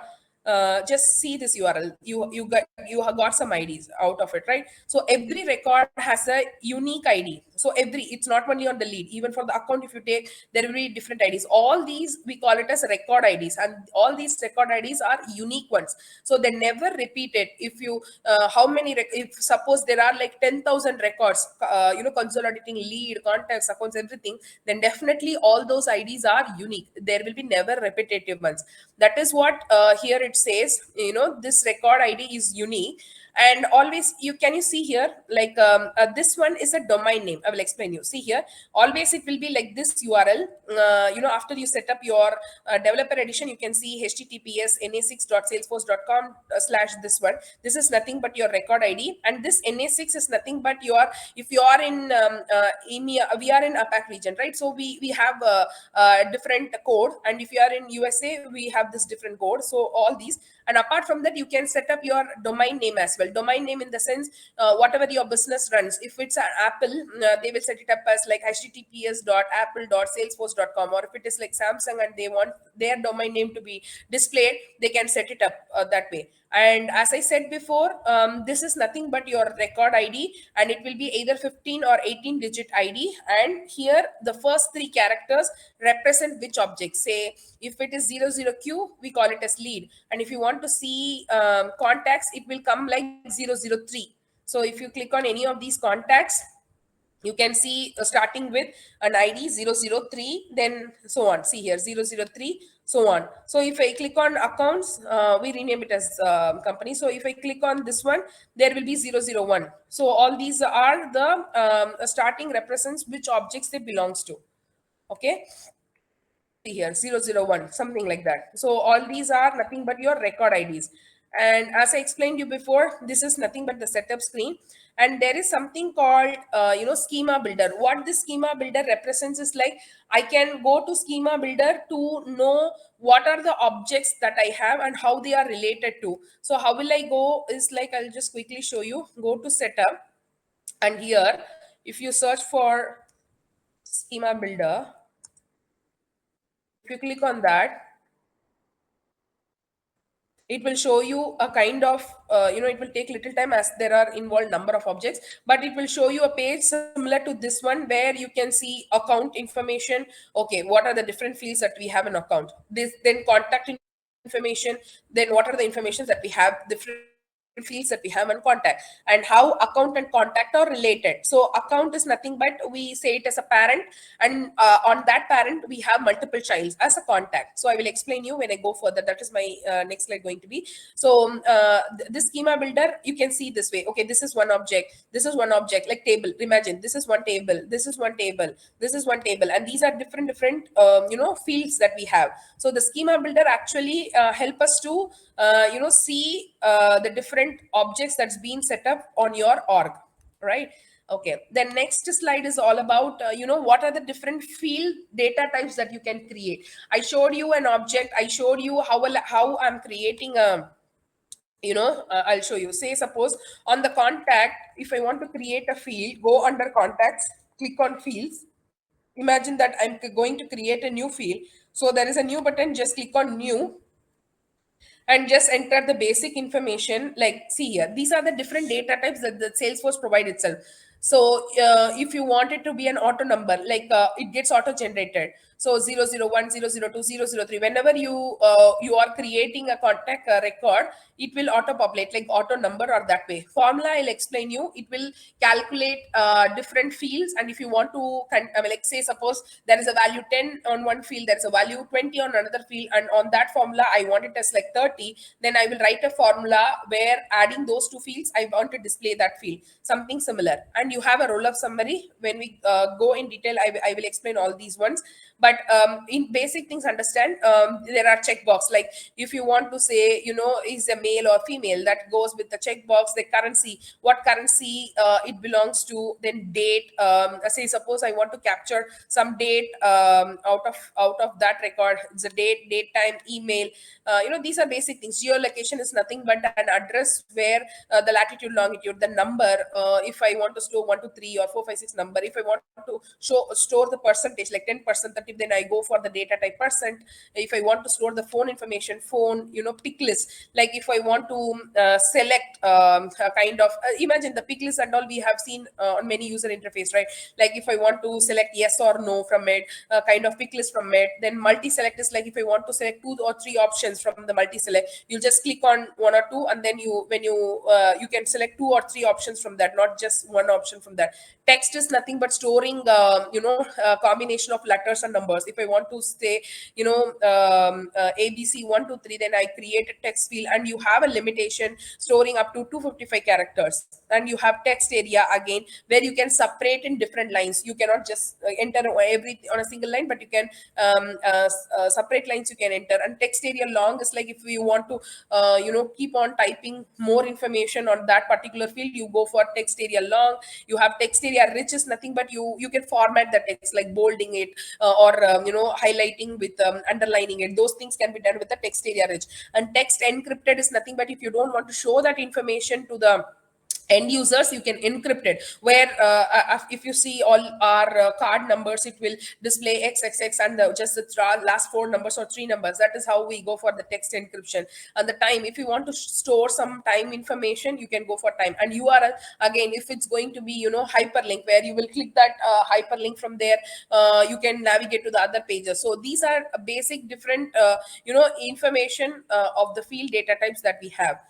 just see this URL. You have got some IDs out of it, right? So every record has a unique ID. So it's not only on the lead, even for the account, if you take, there will be different IDs. All these we call it as record IDs, and all these record IDs are unique ones. So they never repeated. If you if suppose there are like 10,000 records, consolidating lead, contacts, accounts, everything, then definitely all those IDs are unique. There will be never repetitive ones. That is what here it says, this record ID is unique. And always you see here, like this one is a domain name. I will explain you. See here, always it will be like this URL. After you set up your developer edition, you can see https na6.salesforce.com / this one. This is nothing but your record ID, and this na6 is nothing but your, if you are in EMEA, we are in APAC region, right? So we have a different code, and if you are in USA, we have this different code. So all these, and apart from that, you can set up your domain name as well. Domain name in the sense, whatever your business runs. If it's an Apple, they will set it up as like https.apple.salesforce.com, or if it is like Samsung and they want their domain name to be displayed, they can set it up that way. And as I said before, this is nothing but your record ID, and it will be either 15 or 18 digit ID. And here the first 3 characters represent which object. Say if it is 00Q, we call it as lead. And if you want to see contacts, it will come like 003. So if you click on any of these contacts, You can see starting with an ID 003, then so on. See here 003, so on. So if I click on accounts, we rename it as company. So if I click on this one, there will be 001. So all these are the starting represents which objects they belongs to. Okay, see here 001, something like that. So all these are nothing but your record IDs. And as I explained you before, this is nothing but the setup screen. And there is something called schema builder. What this schema builder represents is like I can go to schema builder to know what are the objects that I have and how they are related to. So how will I go is like, I'll just quickly show you. Go to setup, and here if you search for schema builder, if you click on that, it will show you a kind of it will take little time as there are involved number of objects, but it will show you a page similar to this one where you can see account information. Okay, what are the different fields that we have in account, this, then contact information, then what are the informations that we have, different fields that we have on contact, and how account and contact are related. So account is nothing but we say it as a parent, and on that parent we have multiple childs as a contact. So I will explain you when I go further. That is my next slide going to be. So this schema builder, you can see this way. Okay, this is one object, this is one object, like table. Imagine this is one table, this is one table, this is one table, and these are different fields that we have. So the schema builder actually help us to see the different objects that's been set up on your org, right? Okay, then next slide is all about what are the different field data types that you can create. I showed you an object, I showed you how I'm creating a I'll show you. Say suppose on the contact, if I want to create a field, go under contacts, click on fields. Imagine that I'm going to create a new field. So there is a new button, just click on new and just enter the basic information. Like, see here, these are the different data types that the Salesforce provide itself. So if you want it to be an auto number, like it gets auto generated. So 001, 002, 003, whenever you are creating a contact record, it will auto populate like auto number or that way. Formula, I'll explain you. It will calculate different fields. And if you want to, like say, suppose there is a value 10 on one field, there's a value 20 on another field, and on that formula, I want it as like 30, then I will write a formula where adding those two fields, I want to display that field, something similar. And you have a roll-up summary. When we go in detail, I will explain all these ones. But in basic things, understand, there are checkbox. Like if you want to say, is a male or female, that goes with the checkbox. The currency, what currency it belongs to, then date. Say suppose I want to capture some date out of that record. It's a date, time, email. These are basic things. Geolocation is nothing but an address where the latitude, longitude, the number. If I want to store 1 to 3 or 4, 5, 6 number, if I want to store the percentage like 10%, 30, then I go for the data type percent. If I want to store the phone information, phone, pick list. Like if I want to select a kind of imagine the pick list and all we have seen on many user interface, right? Like if I want to select yes or no from it, kind of pick list from it. Then multi-select is like if I want to select 2 or 3 options from the multi-select, you'll just click on 1 or 2, and then you can select 2 or 3 options from that, not just one option from that. Text is nothing but storing a combination of letters and numbers. If I want to say ABC 1 2 3, then I create a text field, and you have a limitation storing up to 255 characters. And you have text area again, where you can separate in different lines. You cannot just enter everything on a single line, but you can separate lines you can enter. And text area long is like if you want to keep on typing more information on that particular field, you go for text area long. You have text area rich is nothing but you can format the text, like bolding it or highlighting with underlining it. Those things can be done with the text area rich. And text encrypted is nothing but if you don't want to show that information to the end users, you can encrypt it, where if you see all our card numbers, it will display xxx and just the last 4 numbers or 3 numbers. That is how we go for the text encryption. And the time, if you want to store some time information, you can go for time. And URL, again, if it's going to be hyperlink, where you will click that hyperlink, from there you can navigate to the other pages. So these are basic different information of the field data types that we have.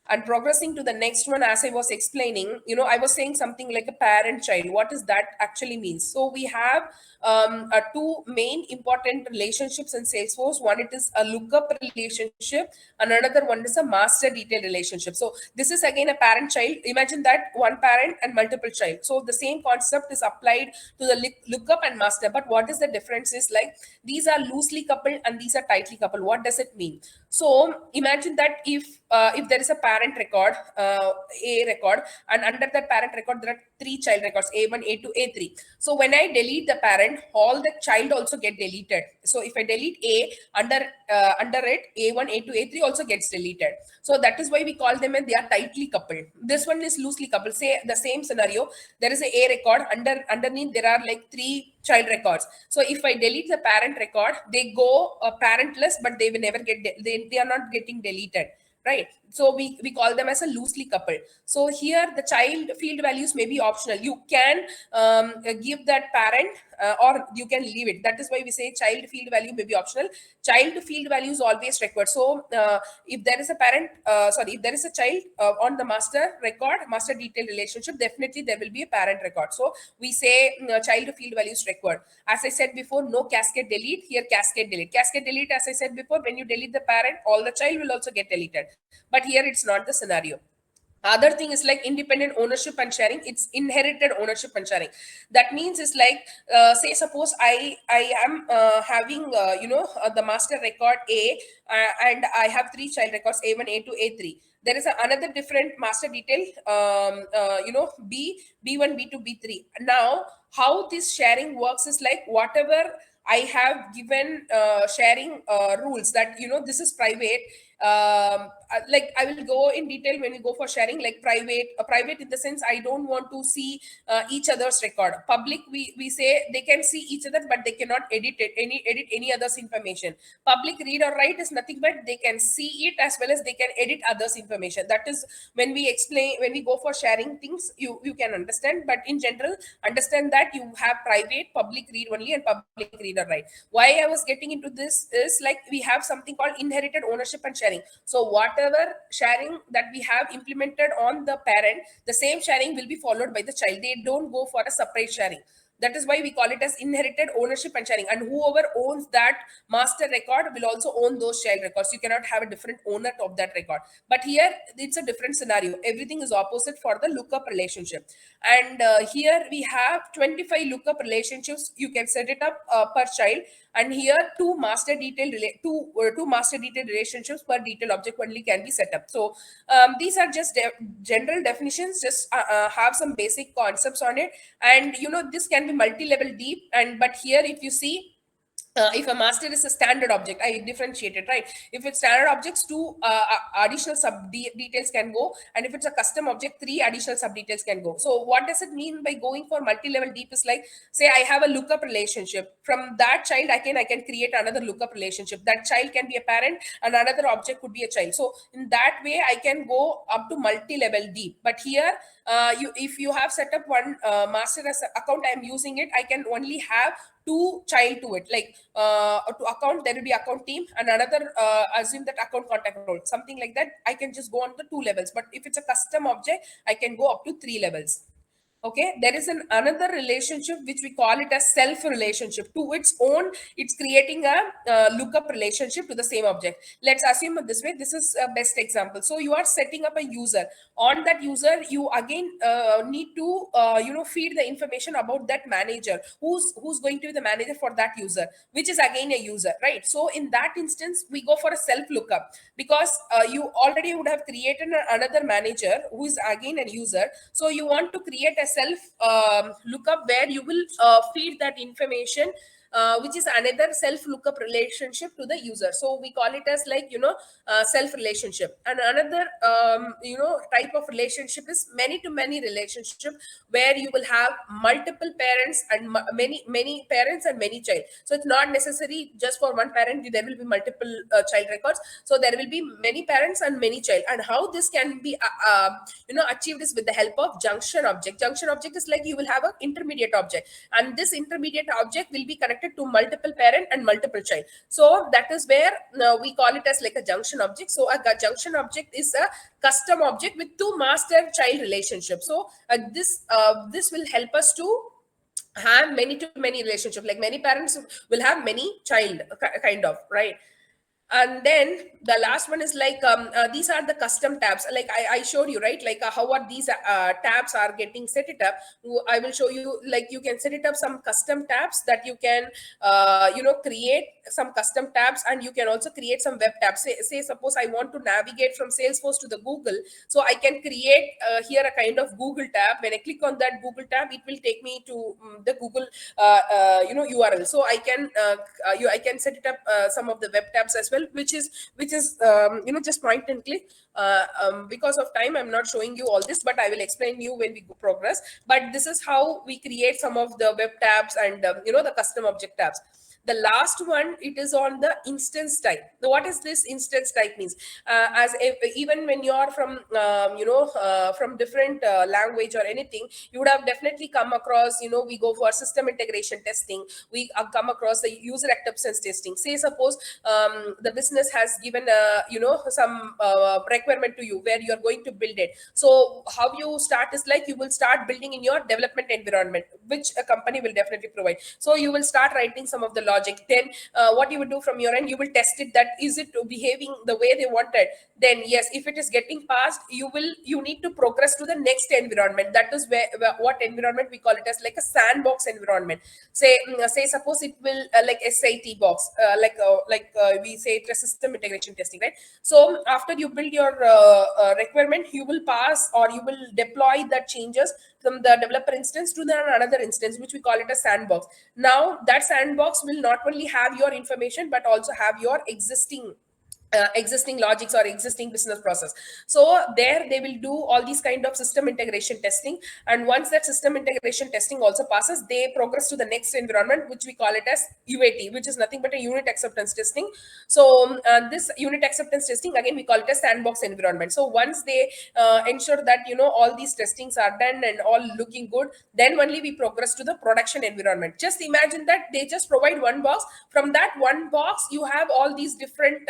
And progressing to the next one, as I was explaining, I was saying something like a parent child. What does that actually mean? So we have two main important relationships in Salesforce. One, it is a lookup relationship, and another one is a master detail relationship. So this is again a parent child. Imagine that one parent and multiple child. So the same concept is applied to the lookup and master. But what is the difference is like these are loosely coupled and these are tightly coupled. What does it mean? So imagine that if there is a parent record, A record, and under that parent record there are three child records, A1, A2, A3. So when I delete the parent, all the child also get deleted. So if I delete A, under it, A1, A2, A3 also gets deleted. So that is why we call them and they are tightly coupled. This one is loosely coupled. Say the same scenario, there is a record, underneath there are like three child records. So if I delete the parent record, they go parentless, but they will never get they are not getting deleted, right? So we call them as a loosely coupled. So here the child field values may be optional. You can give that parent or you can leave it. That is why we say child field value may be optional. Child field value is always required. So if there is a parent, if there is a child on the master record, master detail relationship, definitely there will be a parent record. So we say child field value is required. As I said before, no cascade delete. Here cascade delete. Cascade delete, as I said before, when you delete the parent, all the child will also get deleted. But here it's not the scenario. Other thing is like independent ownership and sharing. It's inherited ownership and sharing. That means it's like say suppose I am having the master record A, and I have three child records A1, A2, A3. There is another different master detail, B1, B2, B3. Now how this sharing works is like whatever I have given sharing rules that this is private. Like I will go in detail when we go for sharing, like private in the sense I don't want to see each other's record. Public, we say they can see each other, but they cannot edit any other's information. Public read or write is nothing but they can see it as well as they can edit others' information. That is when we go for sharing things, you can understand. But in general, understand that you have private, public read only, and public read or write. Why I was getting into this is like we have something called inherited ownership and sharing. So whatever sharing that we have implemented on the parent, the same sharing will be followed by the child. They don't go for a separate sharing. That is why we call it as inherited ownership and sharing. And whoever owns that master record will also own those child records. You cannot have a different owner of that record. But here it's a different scenario. Everything is opposite for the lookup relationship. And here we have 25 lookup relationships. You can set it up per child. And here two master detail relationships per detail object only can be set up. So these are just general definitions, just have some basic concepts on it. And this can be multi-level deep. And but here if you see, if a master is a standard object, I differentiate it, right? If it's standard objects, two additional sub details can go, and if it's a custom object, three additional sub details can go. So what does it mean by going for multi-level deep is like, say I have a lookup relationship. From that child, I can create another lookup relationship. That child can be a parent, and another object could be a child. So in that way, I can go up to multi-level deep. But here, if you have set up one master as account, I'm using it, I can only have two child to it. Like to account, there will be account team, and another assume that account contact role, something like that. I can just go on the two levels. But if it's a custom object, I can go up to three levels. Okay, there is another relationship which we call it as self relationship. To its own, it's creating a lookup relationship to the same object. Let's assume it this way. This is a best example. So you are setting up a user. On that user, you again need to feed the information about that manager, who's going to be the manager for that user, which is again a user, right? So in that instance, we go for a self lookup, because you already would have created another manager who is again a user. So you want to create a self lookup where you will feed that information, which is another self lookup relationship to the user. So we call it as like self relationship. And another type of relationship is many to many relationship, where you will have multiple parents and many parents and many child. So it's not necessary just for one parent, there will be multiple child records. So there will be many parents and many child. And how this can be achieved is with the help of junction object. Junction object is like you will have an intermediate object, and this intermediate object will be connected connected to multiple parent and multiple child. So that is where we call it as like a junction object. So a junction object is a custom object with two master child relationships. So this will help us to have many to many relationship, like many parents will have many child, kind of, right? And then the last one is like these are the custom tabs, like I showed you, right? Like how are these tabs are getting set it up. I will show you, like you can set it up some custom tabs that you can create some custom tabs, and you can also create some web tabs. Say suppose I want to navigate from Salesforce to the Google, so I can create here a kind of Google tab. When I click on that Google tab, it will take me to the Google URL. So I can I can set it up some of the web tabs as well, which is just point and click. Because of time, I'm not showing you all this, but I will explain you when we go progress. But this is how we create some of the web tabs and the custom object tabs. The last one, it is on the instance type. So what is this instance type means? Even when you are from from different language or anything, you would have definitely come across, we go for system integration testing, we come across the user acceptance testing. Say suppose the business has given some requirement to you where you are going to build it. So how you start is like you will start building in your development environment, which a company will definitely provide. So you will start writing some of the logic. Then what you will do from your end, you will test it, that is it behaving the way they wanted. Then yes, if it is getting passed, you need to progress to the next environment. That is where what environment we call it as like a sandbox environment. Say suppose it will like SIT box, we say it as system integration testing, right? So after you build your requirement, you will pass or you will deploy the changes from the developer instance to another instance, which we call it a sandbox. Now that sandbox will not only have your information but also have your existing logics or existing business process. So there they will do all these kind of system integration testing, and once that system integration testing also passes, they progress to the next environment, which we call it as UAT, which is nothing but a unit acceptance testing. So this unit acceptance testing, again we call it a sandbox environment. So once they ensure that all these testings are done and all looking good, then only we progress to the production environment. Just imagine that they just provide one box. From that one box you have all these different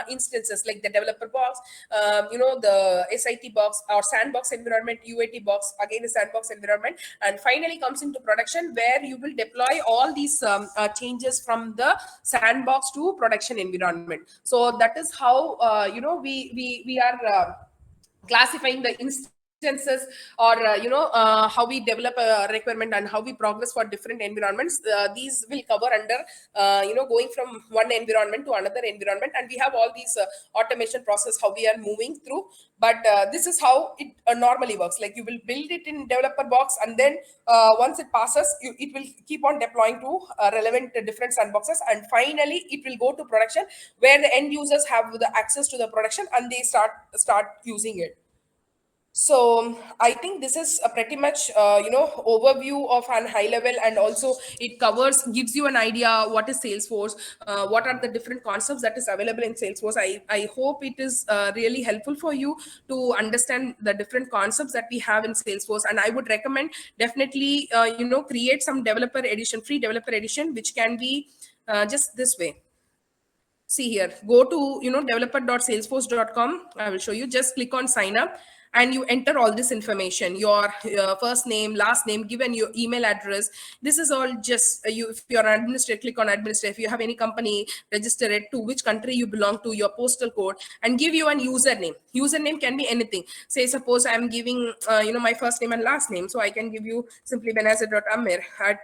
instances, like the developer box, the SIT box or sandbox environment, UAT box, again the sandbox environment, and finally comes into production where you will deploy all these changes from the sandbox to production environment. So that is how we are classifying the instances, or how we develop a requirement and how we progress for different environments. These will cover under going from one environment to another environment, and we have all these automation process how we are moving through. But this is how it normally works. Like you will build it in developer box, and then once it passes, it will keep on deploying to relevant different sandboxes, and finally it will go to production where the end users have the access to the production and they start using it. So I think this is a pretty much overview of an high level, and also it gives you an idea what is Salesforce, what are the different concepts that is available in Salesforce. I hope it is really helpful for you to understand the different concepts that we have in Salesforce. And I would recommend definitely create some developer edition, free developer edition, which can be just this way. See here, go to developer.salesforce.com. I will show you. Just click on sign up and you enter all this information, your first name, last name, given your email address. This is all just if you're an administrator, click on administrator. If you have any company, register it, to which country you belong to, your postal code, and give you an username. Username can be anything. Say suppose I'm giving my first name and last name, so I can give you simply benazir.amir at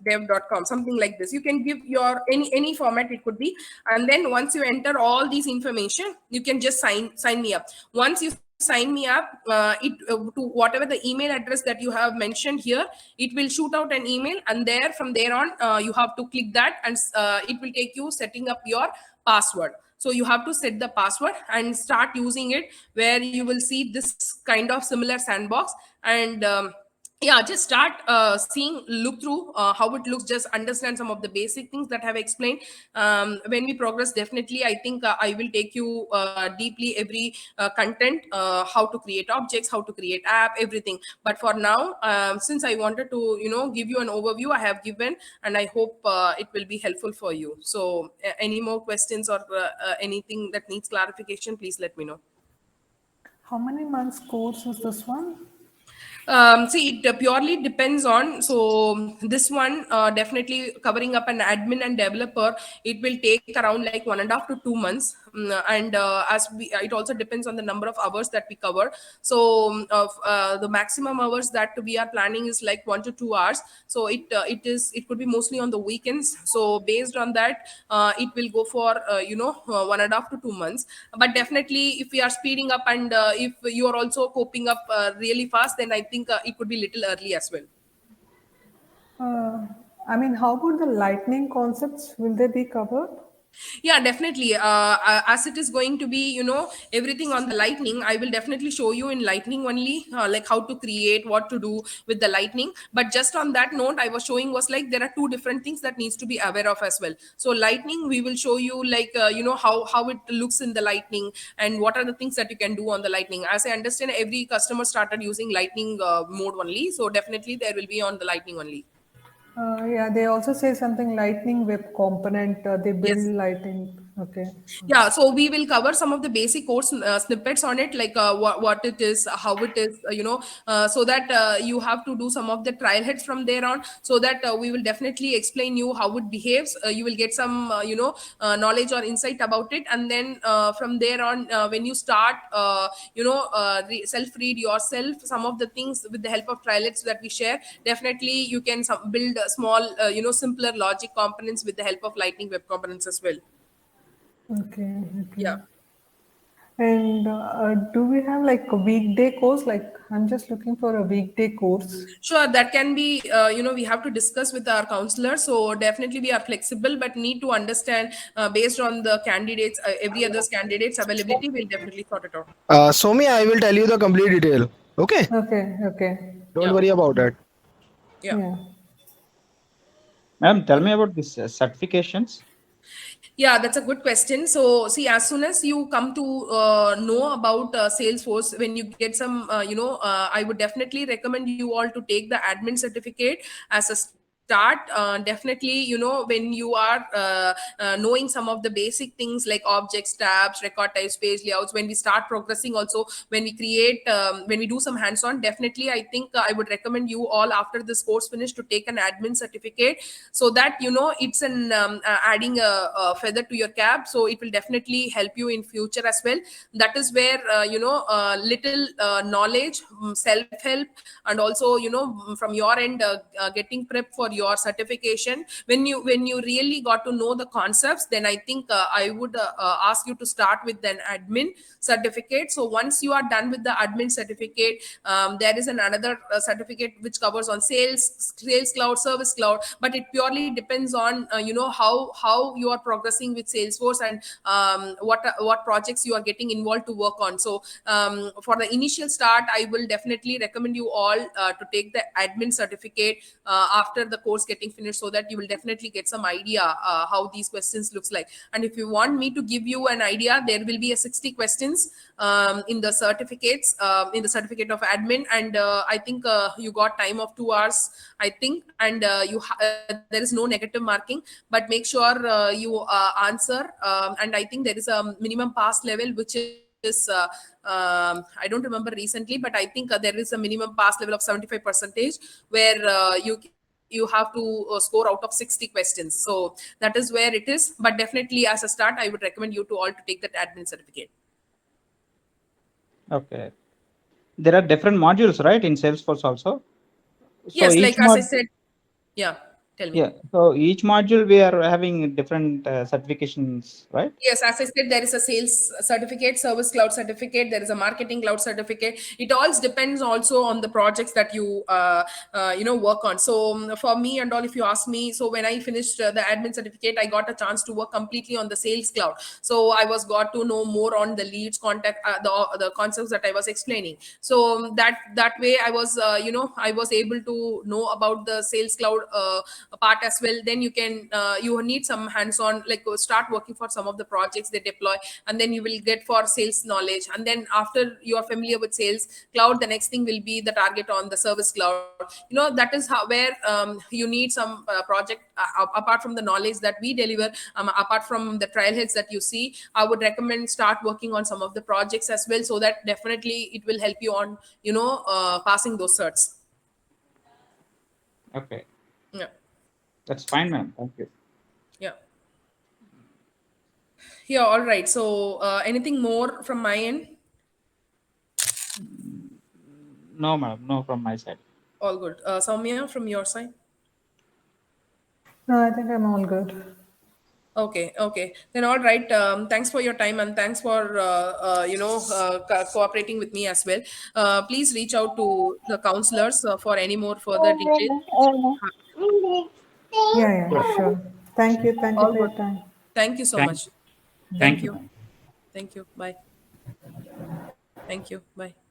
dev.com, something like this. You can give your any format it could be, and then once you enter all these information, you can just sign me up. Once you sign me up, to whatever the email address that you have mentioned here, it will shoot out an email, and from there on you have to click that, and it will take you setting up your password. So you have to set the password and start using it, where you will see this kind of similar sandbox. And yeah, just start look through how it looks, just understand some of the basic things that I've explained. When we progress, definitely I think I will take you deeply every content, how to create objects, how to create app, everything. But for now, since I wanted to give you an overview, I have given, and I hope it will be helpful for you. So any more questions or anything that needs clarification, please let me know. How many months course is this one? See, it purely depends on. So this one definitely covering up an admin and developer. It will take around like 1.5 to 2 months. And it also depends on the number of hours that we cover. So the maximum hours that we are planning is like 1 to 2 hours. So it could be mostly on the weekends. So based on that, it will go for 1.5 to 2 months. But definitely, if we are speeding up, and if you are also coping up really fast, then I think it could be little early as well. I mean, how about the lightning concepts? Will they be covered? Yeah, definitely. As it is going to be, everything on the lightning, I will definitely show you in lightning only, like how to create, what to do with the lightning. But just on that note, I was showing was like there are two different things that needs to be aware of as well. So lightning, we will show you like how it looks in the lightning, and what are the things that you can do on the lightning. As I understand, every customer started using lightning mode only, so definitely there will be on the lightning only. Yeah, they also say something lightning web component. They Yes. build lightning. Okay. Yeah, so we will cover some of the basic course snippets on it, like what it is, how it is, so that you have to do some of the trial heads from there on, so that we will definitely explain you how it behaves. You will get some knowledge or insight about it, and then from there on, when you start self read yourself some of the things with the help of trial heads that we share, definitely you can build a small simpler logic components with the help of lightning web components as well. Okay. Yeah. Okay. And do we have like a weekday course? Like, I'm just looking for a weekday course. Sure, that can be, we have to discuss with our counselor. So definitely we are flexible, but need to understand based on the candidates, every other's candidates availability, we'll definitely sort it out. Somi, I will tell you the complete detail. Okay, Okay. Okay. don't Yeah. worry about that. Yeah. Yeah. Ma'am, tell me about this certifications. Yeah, that's a good question. So, see, as soon as you come to know about Salesforce, when you get some, I would definitely recommend you all to take the admin certificate as a start. Definitely, when you are knowing some of the basic things like objects, tabs, record types, page layouts, when we start progressing, also when we create, when we do some hands-on, definitely, I think I would recommend you all after this course finish to take an admin certificate, so that it's an adding a feather to your cap, so it will definitely help you in future as well. That is where little knowledge, self help, and also from your end, getting prep for your certification. When you really got to know the concepts, then I think I would ask you to start with an admin certificate. So once you are done with the admin certificate, there is another certificate which covers on sales cloud, service cloud, but it purely depends on how you are progressing with Salesforce, and what projects you are getting involved to work on. So for the initial start, I will definitely recommend you all to take the admin certificate after the course getting finished, so that you will definitely get some idea how these questions looks like. And if you want me to give you an idea, there will be a 60 questions in the certificates, in the certificate of admin, and I think you got time of 2 hours, I think, and there is no negative marking, but make sure you answer, and I think there is a minimum pass level which is I don't remember recently, but I think there is a minimum pass level of 75 percentage, where you have to score out of 60 questions. So that is where it is, but definitely as a start, I would recommend you to all to take that admin certificate. Okay. There are different modules, right, in Salesforce also. So Yes, each like as I mod. said, yeah. Tell me. Yeah. So each module we are having different certifications, right? Yes, as I said, there is a sales certificate, service cloud certificate, there is a marketing cloud certificate. It all depends also on the projects that you work on. So for me and all, if you ask me, so when I finished the admin certificate, I got a chance to work completely on the sales cloud. So I was got to know more on the leads, contact, the concepts that I was explaining. So that way, I was I was able to know about the sales cloud part as well. Then you need some hands-on, like start working for some of the projects they deploy, and then you will get for sales knowledge. And then after you are familiar with sales cloud, the next thing will be the target on the service cloud. That is how where you need some project apart from the knowledge that we deliver, apart from the trailheads that you see. I would recommend start working on some of the projects as well, so that definitely it will help you on passing those certs. Okay. Yeah. That's fine, ma'am. Thank you. Yeah. Yeah, all right. So, anything more from my end? No, ma'am. No, from my side. All good. Soumya, from your side? No, I think I'm all good. Okay, okay. Then all right. Thanks for your time, and thanks for cooperating with me as well. Please reach out to the counselors for any more further details. Yeah, yeah, sure. Thank you. Thank you All for good. your time. Thank you so Thank, much. thank Thank you, you. ma'am. Thank you. Bye. Thank you. Bye.